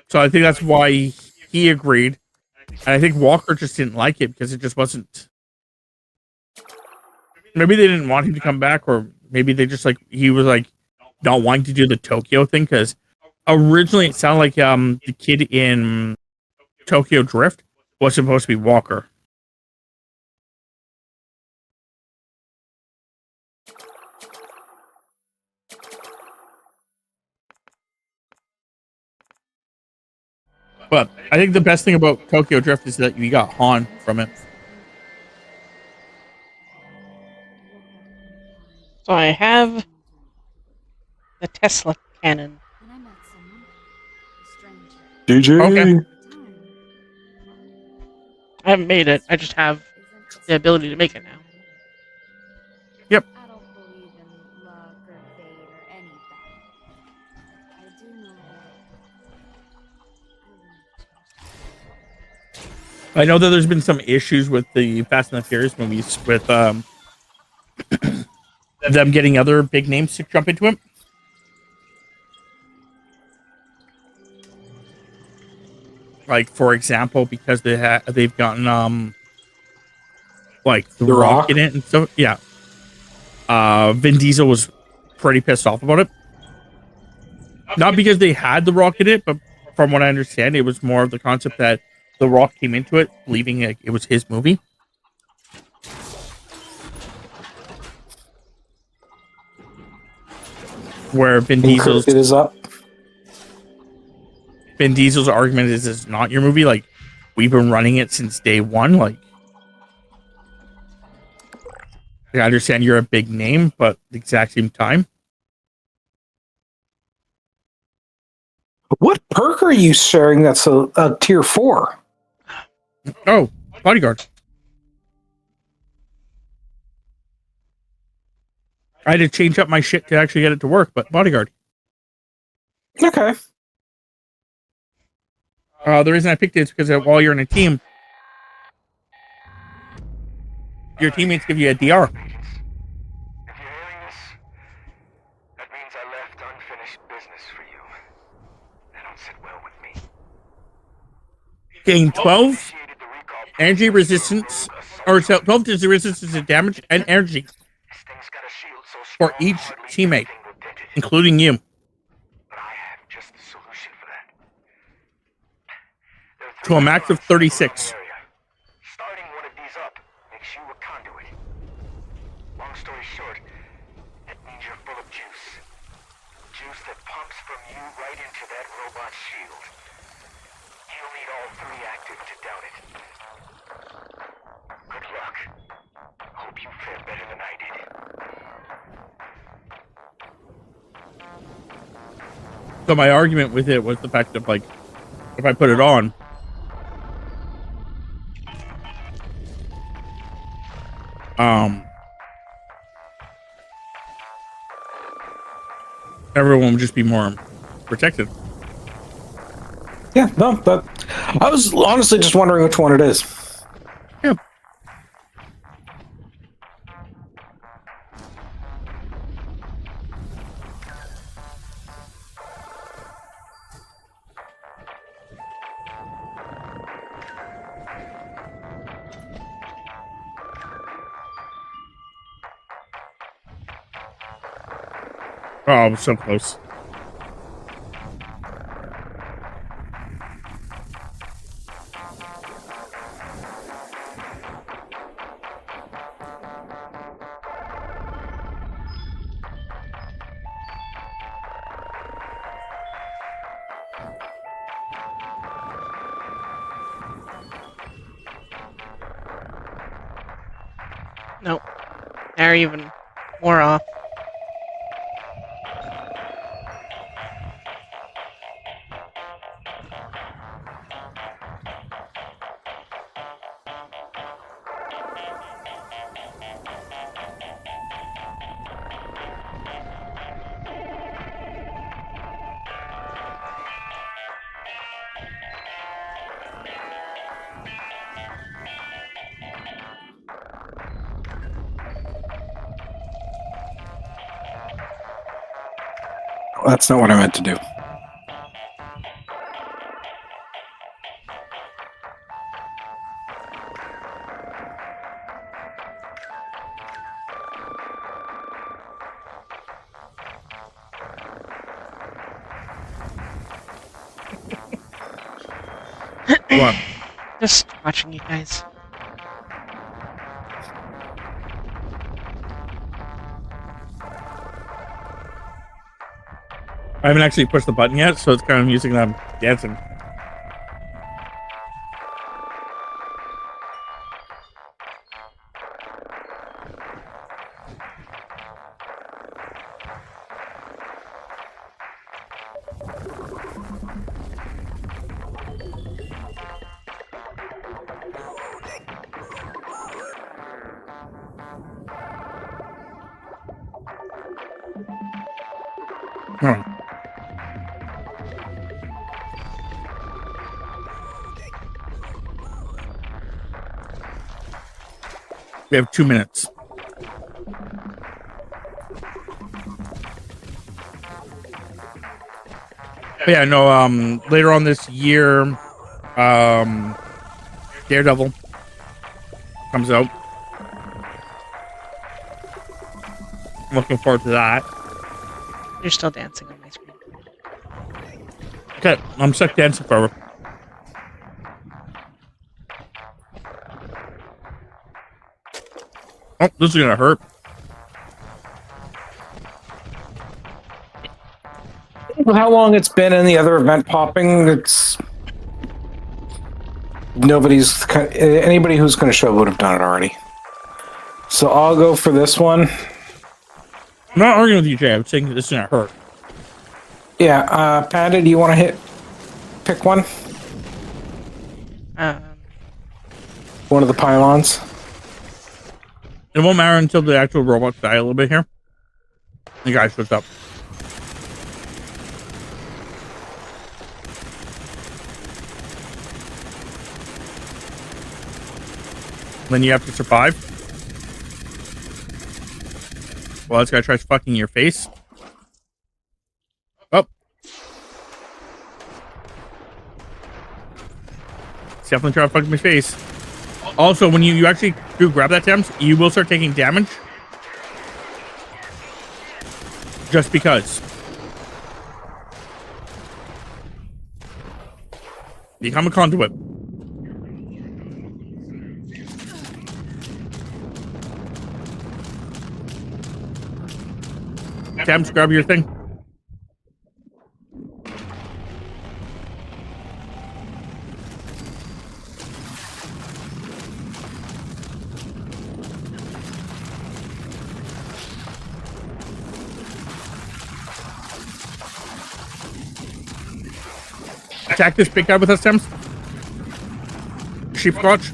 Speaker 1: So I think that's why he agreed. And I think Walker just didn't like it because it just wasn't. Maybe they didn't want him to come back, or maybe they just he was not wanting to do the Tokyo thing because originally it sounded like the kid in Tokyo Drift was supposed to be Walker. But I think the best thing about Tokyo Drift is that you got Han from it.
Speaker 3: So I have the Tesla cannon.
Speaker 2: DJ.
Speaker 1: Okay.
Speaker 3: I haven't made it. I just have the ability to make it now.
Speaker 1: Yep.
Speaker 6: I don't believe in luck or fate or anything. I do know that
Speaker 1: I know that there's been some issues with the Fast and the Furious movies with them getting other big names to jump into it. Like for example, because they've gotten like the Rock in it and stuff. Yeah. Vin Diesel was pretty pissed off about it. Not because they had the Rock in it, but from what I understand, it was more of the concept that the Rock came into it believing it was his movie. Where Vin Diesel's argument is it's not your movie. Like, we've been running it since day one. Like, I understand you're a big name, but at the exact same time.
Speaker 2: What perk are you sharing that's a tier 4?
Speaker 1: Oh, bodyguard. I had to change up my shit to actually get it to work, but bodyguard.
Speaker 2: Okay.
Speaker 1: The reason I picked it is because while you're in a team, your teammates give you a DR.
Speaker 5: If you're hearing this, that means I left unfinished business for you. That don't sit well with me.
Speaker 1: Gain 12
Speaker 5: Initiated the recall
Speaker 1: energy
Speaker 5: process
Speaker 1: resistance,
Speaker 5: for a rogue assault.
Speaker 1: or 12 to resistance to damage and energy
Speaker 5: This thing's got a shield so
Speaker 1: for
Speaker 5: strong,
Speaker 1: each
Speaker 5: hardly
Speaker 1: teammate,
Speaker 5: anything will dent it.
Speaker 1: including you.
Speaker 5: But I have just the solution for that. There are
Speaker 1: To a max of
Speaker 5: 3 neurons
Speaker 1: 36.
Speaker 5: around the area. Starting one of these up makes you a conduit. Long story short, it means you're full of juice. Juice that pumps from you right into that robot shield. You'll need all 3 active to down it. Good luck. Hope you fare better than I did.
Speaker 1: So my argument with it was the fact that, like, if I put it on, everyone would just be more protected.
Speaker 2: Yeah, no, I was honestly just wondering which one it is.
Speaker 1: Yeah. Oh, I was so close.
Speaker 3: Nope. They're even more off.
Speaker 2: That's not what I meant to do.
Speaker 1: What?
Speaker 3: Just watching you guys.
Speaker 1: I haven't actually pushed the button yet, so it's kind of music that I'm dancing. Huh. We have 2 minutes. But yeah, no, later on this year, Daredevil comes out. I'm looking forward to that.
Speaker 3: You're still dancing on my screen.
Speaker 1: Okay, I'm stuck dancing forever. Oh, this is gonna hurt.
Speaker 2: With how long it's been in the other event popping, it's anybody who's going to show would have done it already. So I'll go for this one.
Speaker 1: I'm not arguing with you, Jay. I'm saying this is gonna hurt.
Speaker 2: Yeah, Panda, do you want to pick one?
Speaker 3: Um,
Speaker 2: One of the pylons?
Speaker 1: It won't matter until the actual robots die a little bit here. The guy shows up. Then you have to survive. Well, this guy tries fucking your face. Oh. He's definitely trying to fuck my face. Also, when you actually do grab that Thames, you will start taking damage. Just because. Become a conduit. Thames, grab your thing. Attack this big guy with us, Thames. Sheepscotch.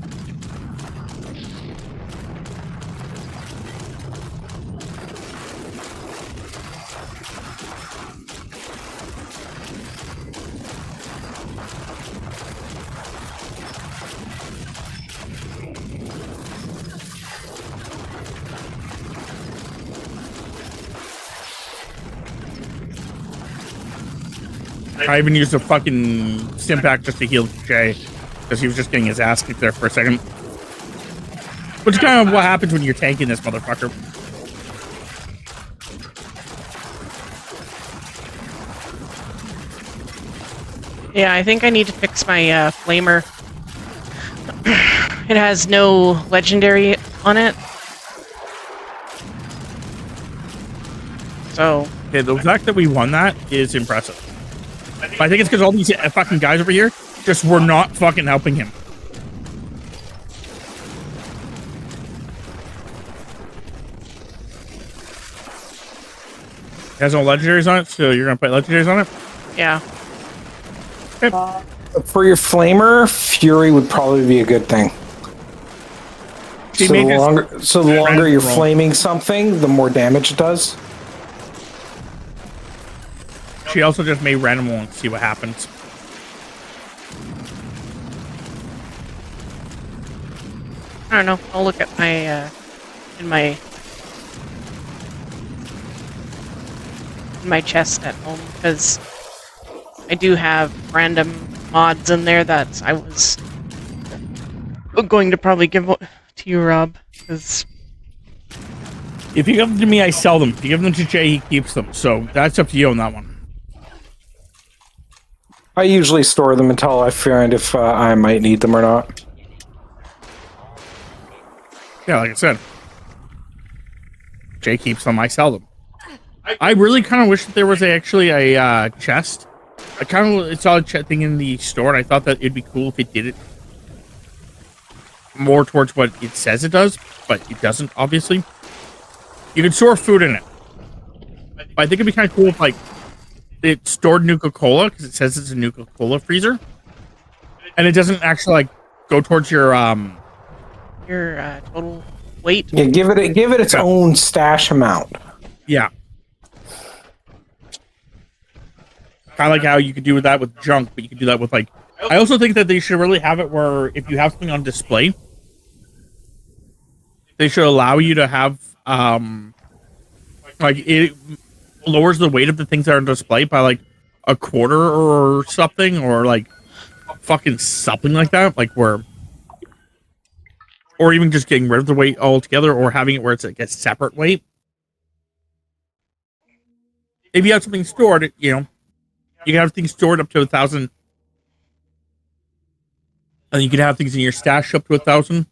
Speaker 1: I even used a fucking Stimpack just to heal Jay, because he was just getting his ass kicked there for a second. Which is kind of what happens when you're tanking this motherfucker.
Speaker 3: yeah, I think I need to fix my flamer. It has no legendary on it. So.
Speaker 1: Okay, the fact that we won that is impressive. But I think it's because all these fucking guys over here just were not fucking helping him. It has no legendaries on it, so you're gonna put legendaries on it?
Speaker 3: Yeah.
Speaker 1: Okay.
Speaker 2: For your flamer, Fury would probably be a good thing.
Speaker 1: She
Speaker 2: So
Speaker 1: made this
Speaker 2: the longer you're
Speaker 1: roll.
Speaker 2: flaming something, the more damage it does.
Speaker 1: She also just made random roll and see what happens.
Speaker 3: I don't know. I'll look at my in my chest at home because I do have random mods in there that I was going to probably give to you, Rob, because
Speaker 1: If you give them to me, I sell them. If you give them to Jay, he keeps them. So that's up to you on that one.
Speaker 2: I usually store them until I find if I might need them or not.
Speaker 1: Yeah, like I said. Jay keeps them, I sell them. I really kind of wish that there was actually a chest. I kind of saw a thing in the store, and I thought that it'd be cool if it did it more towards what it says it does, but it doesn't, obviously. You can store food in it. But I think it'd be kind of cool if, like, it stored Nuka-Cola, because it says it's a Nuka-Cola freezer. And it doesn't actually, like, go towards your
Speaker 3: total weight.
Speaker 2: Yeah, give it its own stash amount.
Speaker 1: Yeah. Kind of like how you could do that with junk, but you could do that with, like... I also think that they should really have it where if you have something on display, they should allow you to have, like, it lowers the weight of the things that are on display by, like, a quarter or something, or, like, fucking something like that, like, where... Or even just getting rid of the weight altogether, or having it where it's, like, a separate weight. If you have something stored, you know, you can have things stored up to 1,000. And you can have things in your stash up to 1,000.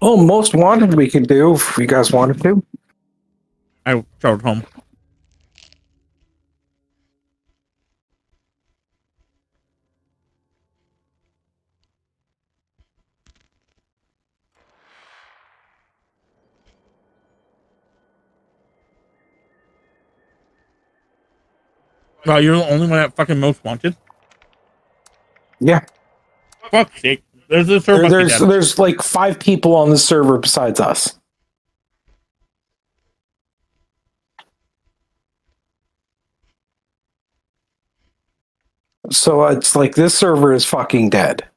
Speaker 2: Oh, most wanted we could do if you guys wanted to.
Speaker 1: I traveled home. Well, you're the only one that fucking most wanted.
Speaker 2: Yeah.
Speaker 1: Fuck's sake. There's a server.
Speaker 2: There's like 5 people on the server besides us. So it's like this server is fucking dead.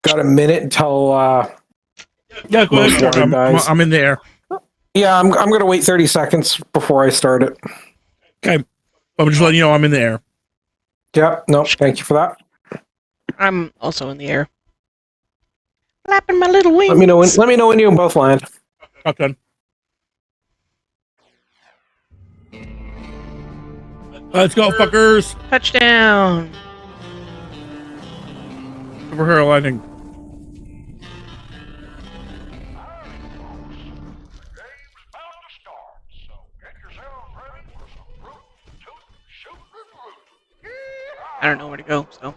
Speaker 2: Got a minute until
Speaker 1: Yeah, go
Speaker 2: most
Speaker 1: ahead.
Speaker 2: wanted dies.
Speaker 1: I'm in the air.
Speaker 2: Yeah, I'm gonna wait 30 seconds before I start it.
Speaker 1: Okay. I'm just letting you know I'm in the air.
Speaker 2: Yeah, no, thank you for that.
Speaker 3: I'm also in the air. Flapping my little wings.
Speaker 2: Let me know when you both land.
Speaker 1: Top done. Let's go, fuckers.
Speaker 3: Touchdown.
Speaker 1: Over here, landing.
Speaker 3: I don't know where to go, so.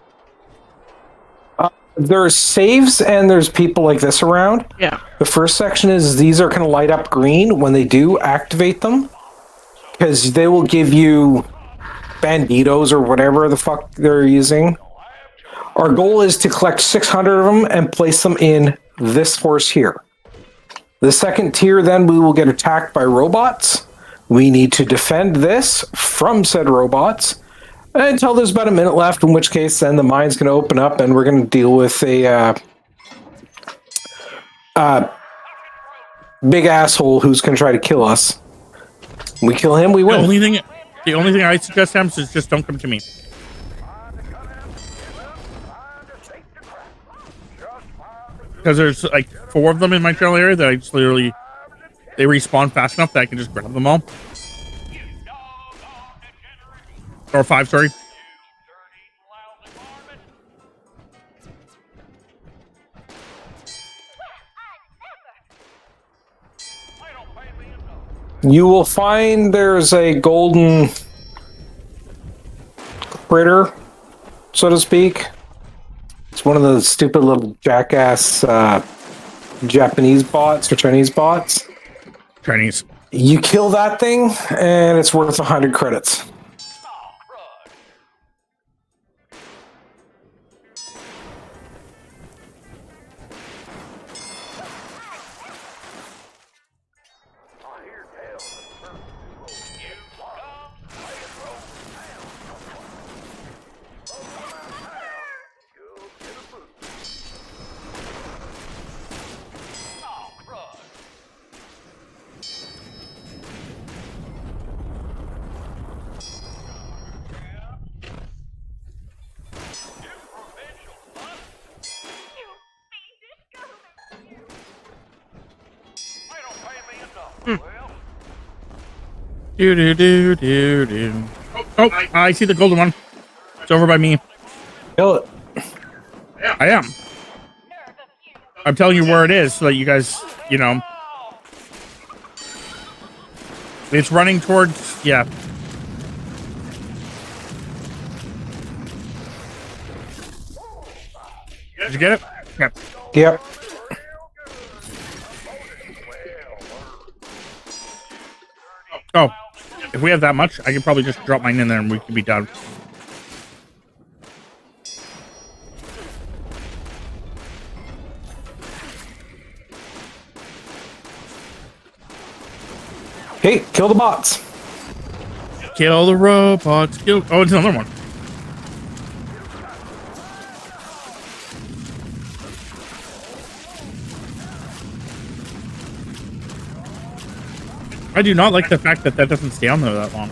Speaker 2: There's saves and there's people like this around.
Speaker 3: Yeah.
Speaker 2: The first section is these are going to light up green when they do activate them, because they will give you banditos or whatever the fuck they're using. Our goal is to collect 600 of them and place them in this horse here. The second tier, then we will get attacked by robots. We need to defend this from said robots until there's about a minute left, in which case then the mine's going to open up and we're going to deal with a big asshole who's going to try to kill us. We kill him, we win.
Speaker 1: The only thing I suggest, Sam, is just don't come to me. Because there's like 4 of them in my general area that I just literally, they respawn fast enough that I can just grab them all. Or 5, sorry.
Speaker 2: You will find there's a golden critter, so to speak. It's one of those stupid little jackass Japanese bots or Chinese bots.
Speaker 1: Chinese.
Speaker 2: You kill that thing, and it's worth 100 credits.
Speaker 1: Do. Oh, I see the golden one. It's over by me.
Speaker 2: Kill it.
Speaker 1: I am. I'm telling you where it is so that you guys, you know. It's running towards, yeah. Did you get it? Yeah.
Speaker 2: Yep.
Speaker 1: Oh, if we have that much, I can probably just drop mine in there and we can be done.
Speaker 2: Okay, kill the bots.
Speaker 1: Kill the robots. Kill. Oh, it's another one. I do not like the fact that that doesn't stay on there that long.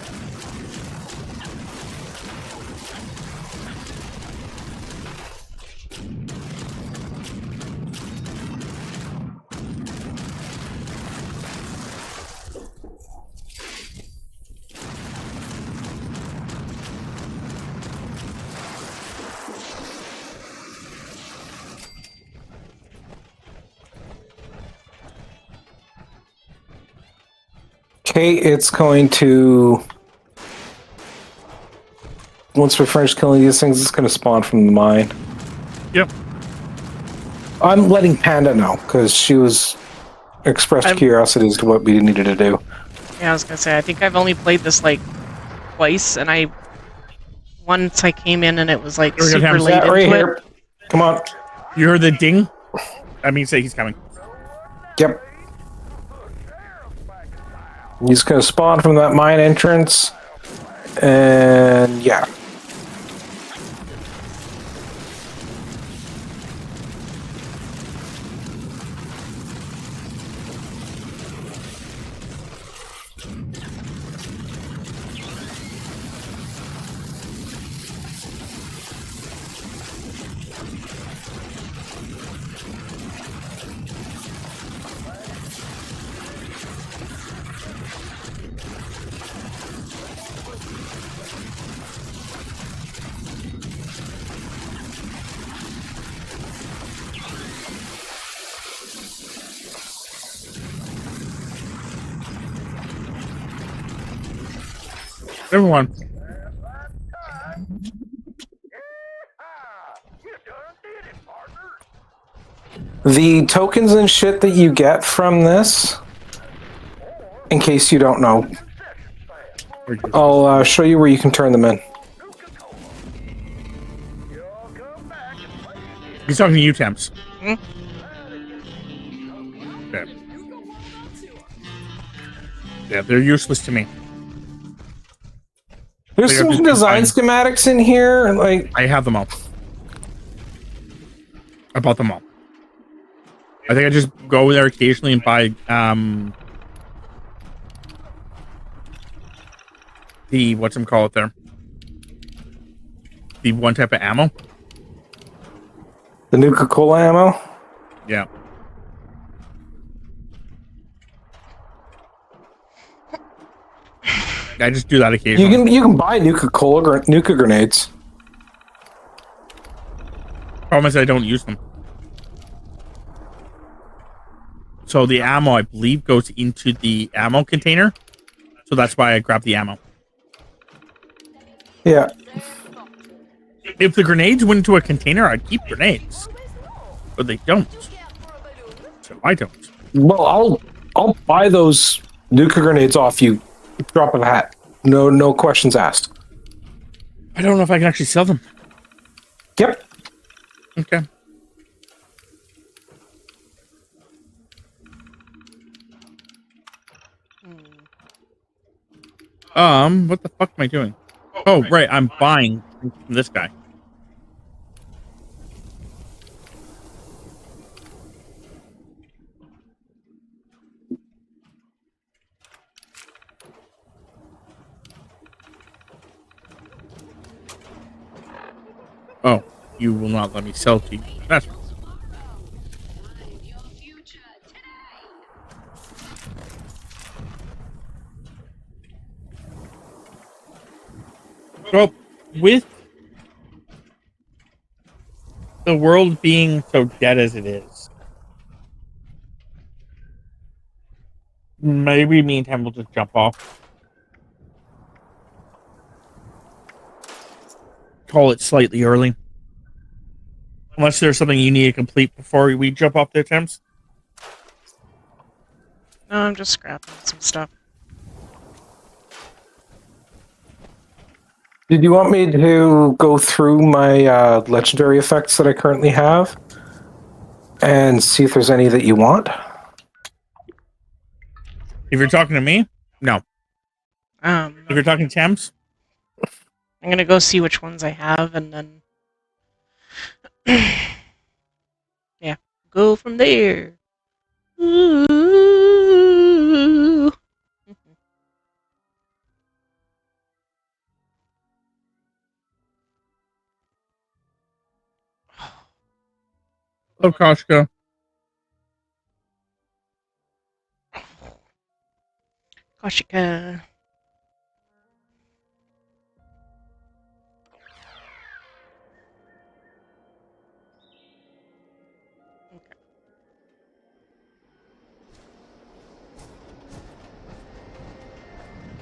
Speaker 2: Okay, it's going to... Once we finish killing these things, it's going to spawn from the mine.
Speaker 1: Yep.
Speaker 2: I'm letting Panda know, because she was expressed curiosity as to what we needed to do.
Speaker 3: Yeah, I was gonna say, I think I've only played this like twice, and once I came in and it was like
Speaker 1: Here we go,
Speaker 3: super
Speaker 1: Thames.
Speaker 3: late
Speaker 2: Yeah, right
Speaker 3: into it.
Speaker 2: here. Come on.
Speaker 1: You heard the ding? That means that he's coming.
Speaker 2: Yep. He's going to spawn from that mine entrance. And yeah.
Speaker 1: Everyone.
Speaker 2: The tokens and shit that you get from this, in case you don't know, I'll show you where you can turn them in.
Speaker 1: He's talking to you, Thames.
Speaker 3: Hmm?
Speaker 1: Yeah, they're useless to me.
Speaker 2: There's
Speaker 1: Like, I've
Speaker 2: some
Speaker 1: just
Speaker 2: design
Speaker 1: been
Speaker 2: schematics in here, like
Speaker 1: I have them all. I bought them all. I think I just go there occasionally and buy the whatchamacallit there. The one type of ammo.
Speaker 2: the Nuka-Cola ammo.
Speaker 1: Yeah. I just do that occasionally.
Speaker 2: You can buy Nuka grenades.
Speaker 1: Problem is I don't use them. So the ammo, I believe, goes into the ammo container. So that's why I grab the ammo.
Speaker 2: Yeah.
Speaker 1: If the grenades went into a container, I'd keep grenades. But they don't. So I don't.
Speaker 2: Well, I'll buy those Nuka grenades off you. Drop of a hat. No questions asked.
Speaker 1: I don't know if I can actually sell them.
Speaker 2: Yep.
Speaker 1: Okay. What the fuck am I doing? Oh, right, I'm buying from this guy. Oh, you will not let me sell to you. That's right. Well, with the world being so dead as it is, maybe me and Tim will just jump off. Call it slightly early. Unless there's something you need to complete before we jump off there, Thames.
Speaker 3: No, I'm just scrapping some stuff.
Speaker 2: Did you want me to go through my legendary effects that I currently have and see if there's any that you want?
Speaker 1: If you're talking to me, no. If you're talking to Thames,
Speaker 3: I'm gonna go see which ones I have, and then yeah, go from there. Ooh.
Speaker 1: hello, Koshka.
Speaker 3: Koshika.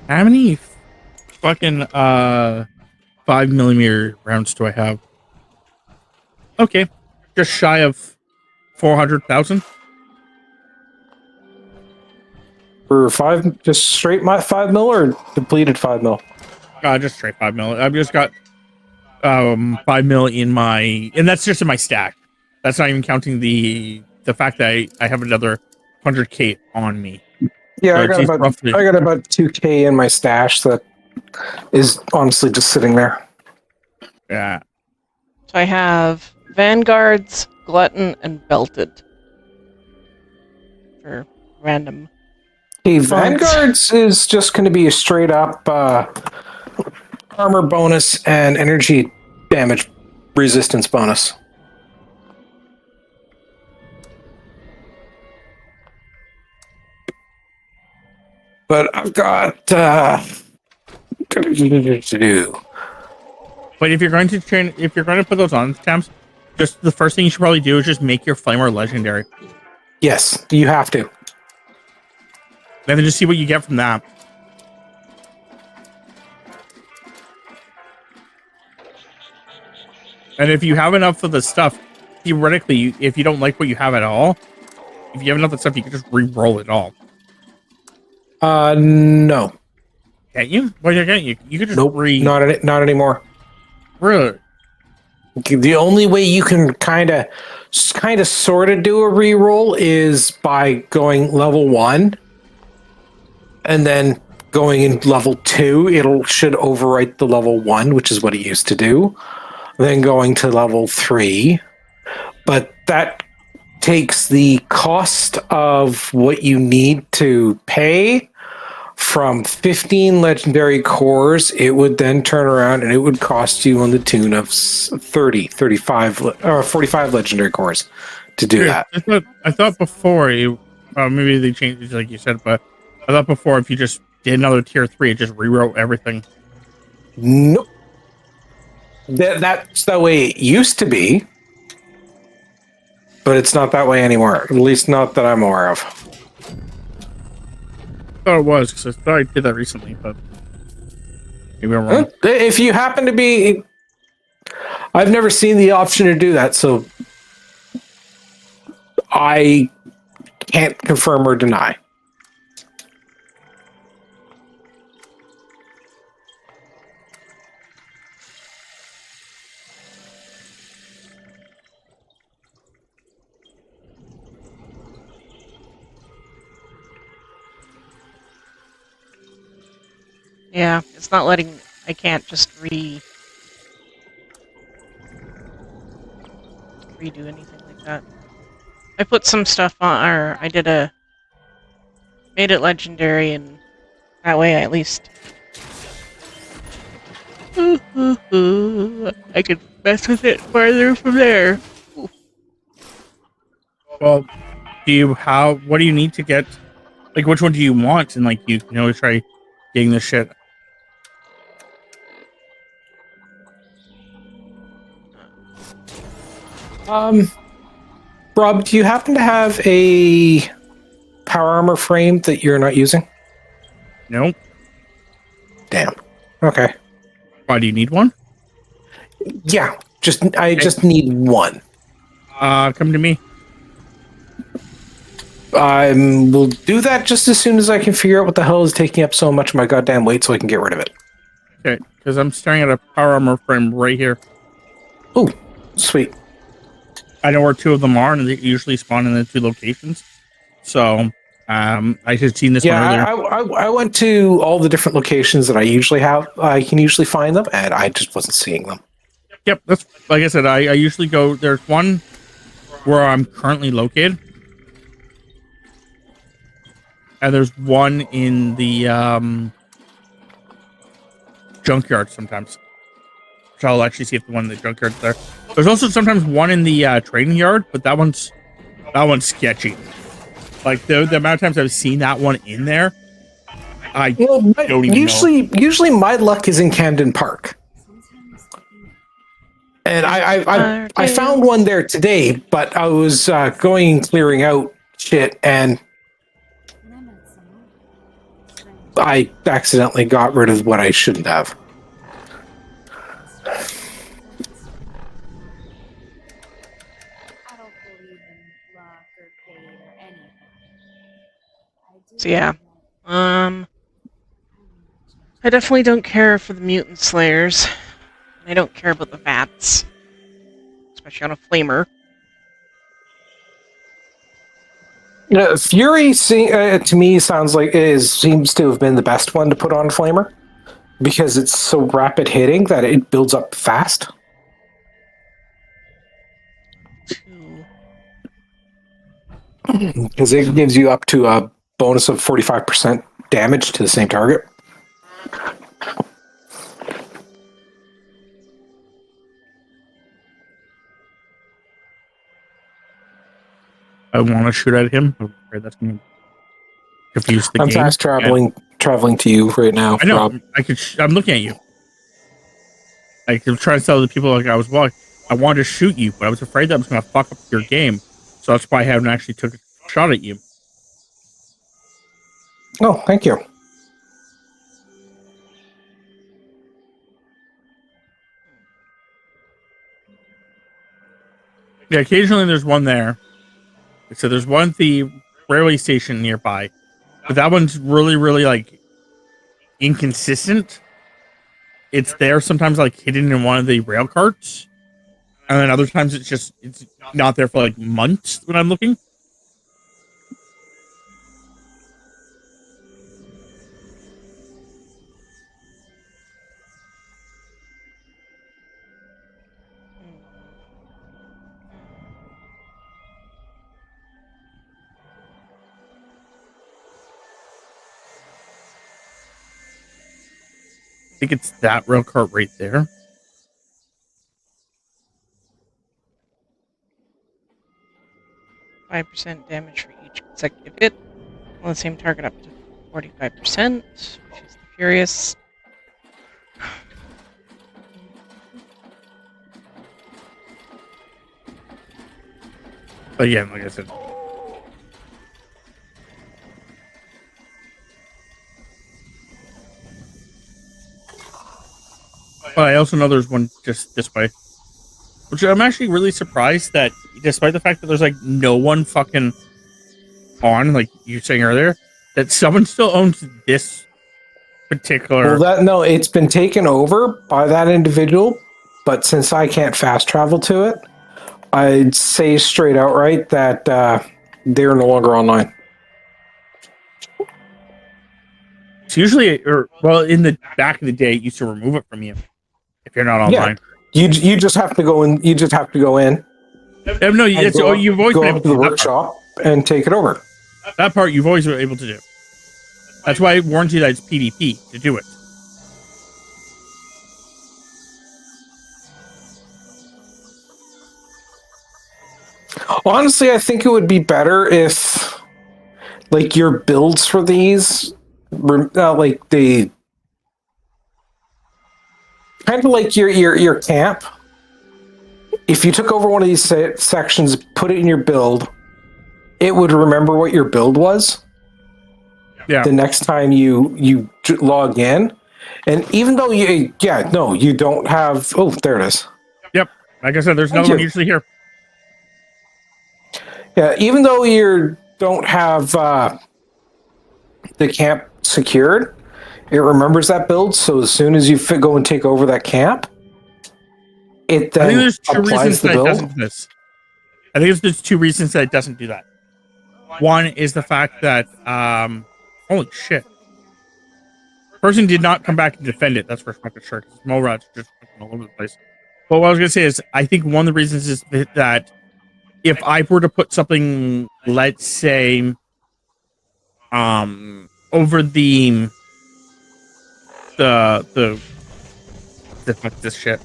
Speaker 1: How many fucking 5mm rounds do I have? Okay, just shy of 400,000.
Speaker 2: For 5, just straight 5 mil or depleted 5 mil?
Speaker 1: Just straight 5 mil. I've just got 5 mil in my, and that's just in my stack. That's not even counting the fact that I have another 100K on me.
Speaker 2: Yeah,
Speaker 1: So
Speaker 2: I got about 2K in my stash that is honestly just sitting there.
Speaker 1: Yeah.
Speaker 3: So I have Vanguards, Glutton, and Belted. For random.
Speaker 2: Hey,
Speaker 3: Mods.
Speaker 2: Vanguards is just going to be a straight up armor bonus and energy damage resistance bonus. But I've got to do.
Speaker 1: But if you're going to train, if you're going to put those on temps, just the first thing you should probably do is just make your flamer legendary.
Speaker 2: Yes, you have to.
Speaker 1: And then just see what you get from that. And if you have enough of the stuff, theoretically, if you don't like what you have at all, if you have enough of the stuff, you can just re-roll it all.
Speaker 2: No.
Speaker 1: Can't you? Why can't you? You could just
Speaker 2: Nope, not anymore.
Speaker 1: Really?
Speaker 2: The only way you can kind of sort of do a re-roll is by going level 1 and then going in level 2. Should overwrite the level 1, which is what it used to do. Then going to level 3, but that takes the cost of what you need to pay from 15 legendary cores. It would then turn around and it would cost you on the tune of 30, 35, or 45 legendary cores to do that.
Speaker 1: I thought before, maybe they changed it like you said, but I thought before if you just did another tier 3, it just rewrote everything.
Speaker 2: Nope. That's the way it used to be, but it's not that way anymore. At least not that I'm aware of.
Speaker 1: I thought it was, because I thought I did that recently, but maybe I'm wrong.
Speaker 2: If you happen to be... I've never seen the option to do that, so I can't confirm or deny.
Speaker 3: Yeah, it's not letting... I can't just redo anything like that. I put some stuff on, or I made it legendary, and that way I at least... I could mess with it farther from there. Ooh.
Speaker 1: Well, what do you need to get, like, which one do you want? And, like, you can always try getting this shit.
Speaker 2: Rob, do you happen to have a power armor frame that you're not using?
Speaker 1: Nope.
Speaker 2: Damn. Okay.
Speaker 1: Why do you need one?
Speaker 2: Yeah, I just need one.
Speaker 1: Come to me.
Speaker 2: We'll do that just as soon as I can figure out what the hell is taking up so much of my goddamn weight so I can get rid of it.
Speaker 1: Okay, because I'm staring at a power armor frame right here.
Speaker 2: Oh, sweet.
Speaker 1: I know where 2 of them are, and they usually spawn in the 2 locations. So, I had seen this one earlier.
Speaker 2: I went to all the different locations that I usually have. I can usually find them, and I just wasn't seeing them.
Speaker 1: Yep, that's like I said. I usually go. There's one where I'm currently located, and there's one in the junkyard sometimes. So I'll actually see if the one in the junkyard's there. There's also sometimes one in the trading yard, but that one's sketchy. Like the amount of times I've seen that one in there, I don't even know.
Speaker 2: Usually my luck is in Camden Park. And I found one there today, but I was going and clearing out shit, and I accidentally got rid of what I shouldn't have.
Speaker 3: So yeah, I definitely don't care for the mutant slayers. I don't care about the vats, especially on a flamer.
Speaker 2: Fury to me sounds like seems to have been the best one to put on Flamer because it's so rapid hitting that it builds up fast.
Speaker 3: Two.
Speaker 2: Because it gives you up to a bonus of 45% damage to the same target.
Speaker 1: I want to shoot at him. I'm afraid that's going to confuse the
Speaker 2: I'm
Speaker 1: game.
Speaker 2: fast traveling to you right now,
Speaker 1: I know.
Speaker 2: Rob.
Speaker 1: I'm looking at you. Like, I'm trying to tell the people like I wanted to shoot you, but I was afraid that was going to fuck up your game. So that's why I haven't actually took a shot at you.
Speaker 2: Oh, thank you.
Speaker 1: Yeah, occasionally there's one there. So there's one at the railway station nearby, but that one's really, really like inconsistent. It's there sometimes like hidden in one of the rail carts, and then other times it's not there for like months when I'm looking. I think it's that rail cart right there.
Speaker 3: %5 damage for each consecutive hit on the same target up to 45%, which is the Furious.
Speaker 1: But yeah, like I said, but I also know there's one just this way, which I'm actually really surprised that, despite the fact that there's like no one fucking on, like you were saying earlier, that someone still owns this particular.
Speaker 2: Well, it's been taken over by that individual, but since I can't fast travel to it, I'd say straight outright that they're no longer online.
Speaker 1: It's usually, in the back of the day, it used to remove it from you if you're not online.
Speaker 2: Yeah, you just have to go in. You just have to go in.
Speaker 1: No, you've always been able
Speaker 2: to
Speaker 1: to
Speaker 2: the
Speaker 1: do that
Speaker 2: workshop and take it over.
Speaker 1: That part you've always been able to do. That's why I warned you that it's PvP to do it.
Speaker 2: Honestly, I think it would be better if, like, your builds for these, like the kind of like your camp. If you took over one of these sections, put it in your build, it would remember what your build was.
Speaker 1: Yeah.
Speaker 2: The next time you log in, and even though you don't have. Oh, there it is.
Speaker 1: Yep. Like I said, there's another one usually here.
Speaker 2: Yeah, even though you don't have the camp secured, it remembers that build. So as soon as you go and take over that camp, it then
Speaker 1: I think there's two
Speaker 2: applies
Speaker 1: reasons
Speaker 2: the
Speaker 1: that it
Speaker 2: build.
Speaker 1: doesn't do this. I think there's two reasons that it doesn't do that. One is the fact that, holy shit, person did not come back and defend it. That's for fucking sure. Because mole rats are just all over the place. But what I was gonna say is, I think one of the reasons is that if I were to put something, let's say, over the fuck this shit,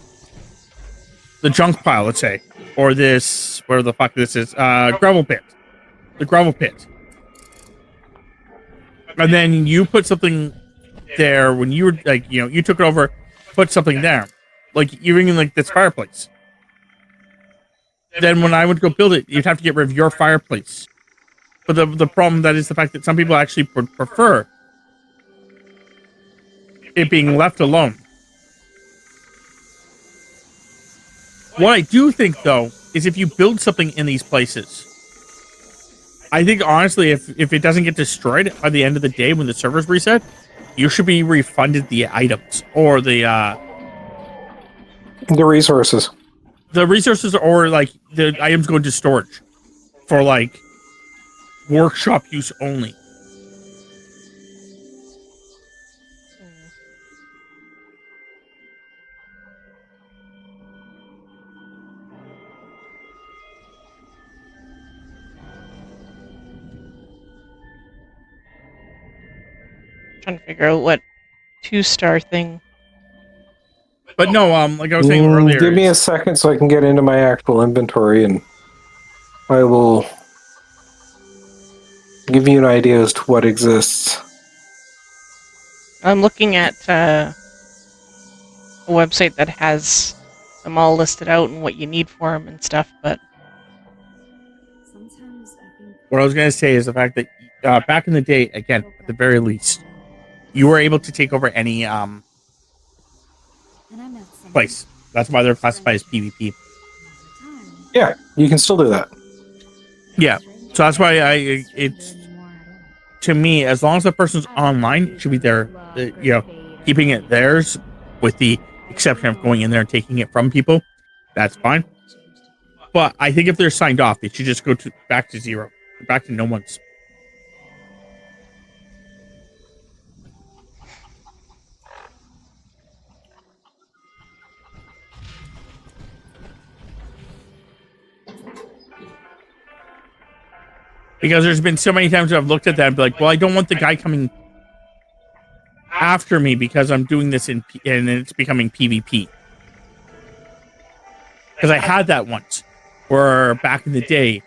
Speaker 1: the junk pile, let's say, or this, where the fuck this is, gravel pit, the gravel pit, and then you put something there when you were like, you took it over, put something there, like even like this fireplace. Then when I would go build it, you'd have to get rid of your fireplace. But the problem that is the fact that some people actually would prefer it being left alone. What I do think, though, is if you build something in these places, I think honestly, if it doesn't get destroyed by the end of the day when the servers reset, you should be refunded the items or the
Speaker 2: resources.
Speaker 1: resources, or like the items go into storage for like workshop use only.
Speaker 3: Trying to figure out what 2-star thing.
Speaker 1: But no, like I was saying earlier,
Speaker 2: Give me a second so I can get into my actual inventory, and I will give you an idea as to what exists.
Speaker 3: I'm looking at a website that has them all listed out and what you need for them and stuff, but
Speaker 6: Sometimes I think
Speaker 1: what I was going to say is the fact that back in the day, again, at the very least, you were able to take over any
Speaker 6: and I met someone
Speaker 1: place. That's why they're classified as PvP.
Speaker 2: Yeah, you can still do that.
Speaker 1: Yeah, so that's why it's, to me, as long as the person's online, it should be there, keeping it theirs, with the exception of going in there and taking it from people. That's fine. But I think if they're signed off, it should just go back to zero, back to no one's. Because there's been so many times I've looked at that and be like, well, I don't want the guy coming after me because I'm doing this and it's becoming PvP. Because I had that once, where back in the day,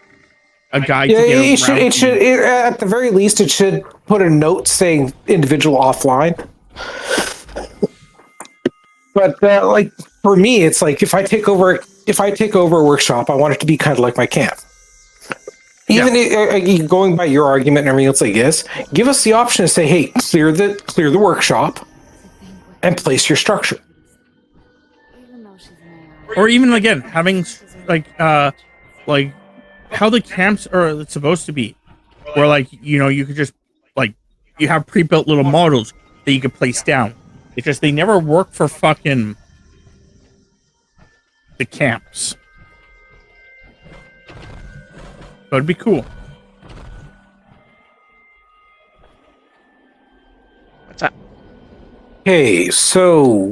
Speaker 1: a guy.
Speaker 2: Yeah, at the very least, it should put a note saying individual offline. But like for me, it's like if I take over a workshop, I want it to be kind of like my camp. Even going by your argument and everything else like this, give us the option to say, "Hey, clear the workshop and place your structure."
Speaker 1: Or even again, having like how the camps are supposed to be, where like you could just like you have pre-built little models that you could place down. It's just they never work for fucking the camps. So it'd be cool.
Speaker 3: what's up?
Speaker 2: Okay, so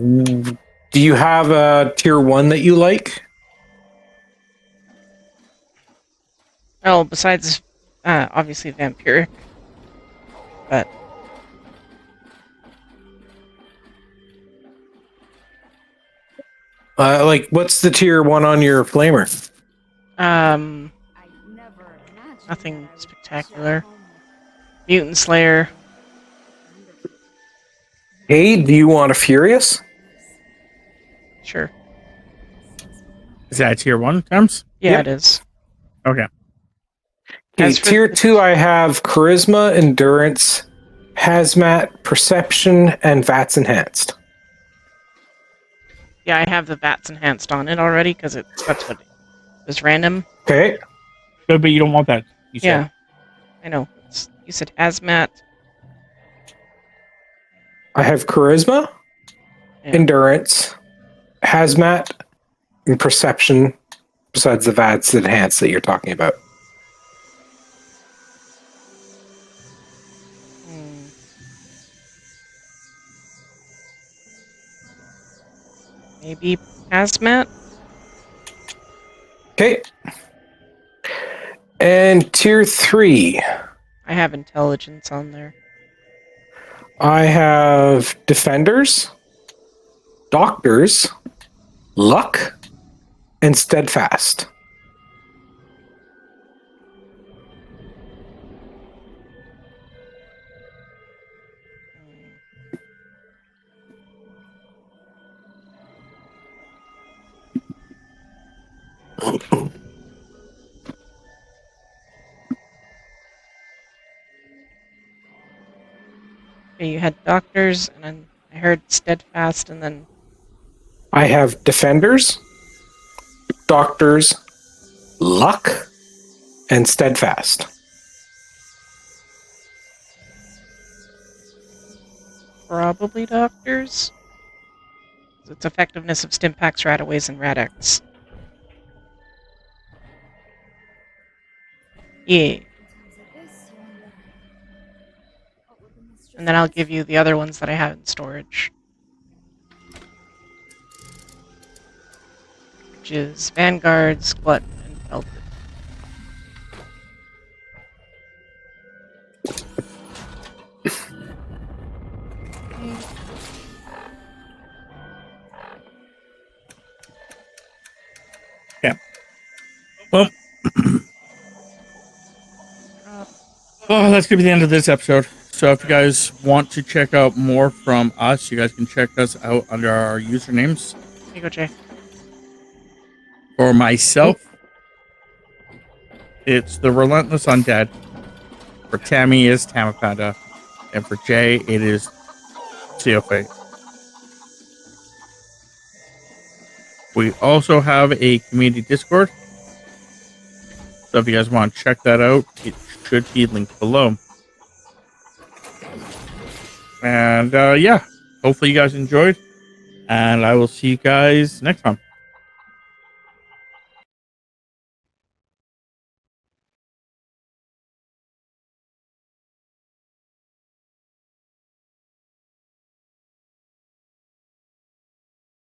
Speaker 2: do you have a tier 1 that you like?
Speaker 3: Oh, besides obviously vampiric, but
Speaker 2: Like, what's the tier 1 on your flamer?
Speaker 3: nothing spectacular. Mutant Slayer.
Speaker 2: Hey, do you want a Furious?
Speaker 3: Sure.
Speaker 1: Is that tier 1 times?
Speaker 3: Yeah,
Speaker 2: Yep.
Speaker 3: it is.
Speaker 1: Okay.
Speaker 2: Okay,
Speaker 3: As for-
Speaker 2: tier 2, I have Charisma, Endurance, Hazmat, Perception, and VATS Enhanced.
Speaker 3: Yeah, I have the VATS enhanced on it already because that's what it was random.
Speaker 2: Okay.
Speaker 1: Good, but you don't want that. You said.
Speaker 3: Yeah, I know. You said hazmat.
Speaker 2: I have Charisma,
Speaker 3: Yeah.
Speaker 2: Endurance, Hazmat, and Perception, besides the VATS Enhanced that you're talking about.
Speaker 3: Maybe hazmat.
Speaker 2: Okay. And tier 3,
Speaker 3: I have intelligence on there.
Speaker 2: I have Defenders, Doctors, Luck, and Steadfast.
Speaker 3: Okay, you had doctors, and then I heard steadfast, and then
Speaker 2: I have Defenders, Doctors, Luck, and Steadfast.
Speaker 3: Probably doctors. Its effectiveness of Stimpaks, Rataways, and Radx. Yeah. And then I'll give you the other ones that I have in storage. Which is Vanguard, Glutton, and Belted.
Speaker 1: Well, oh, that's gonna be the end of this episode. So if you guys want to check out more from us, you guys can check us out under our usernames.
Speaker 3: Here you go, Jay.
Speaker 1: For myself, it's the Relentless Undead. For Tammy is Tamapanda, and for Jay it is Zeofate. We also have a community Discord, so if you guys want to check that out, it should be linked below. And yeah, hopefully you guys enjoyed, and I will see you guys next time.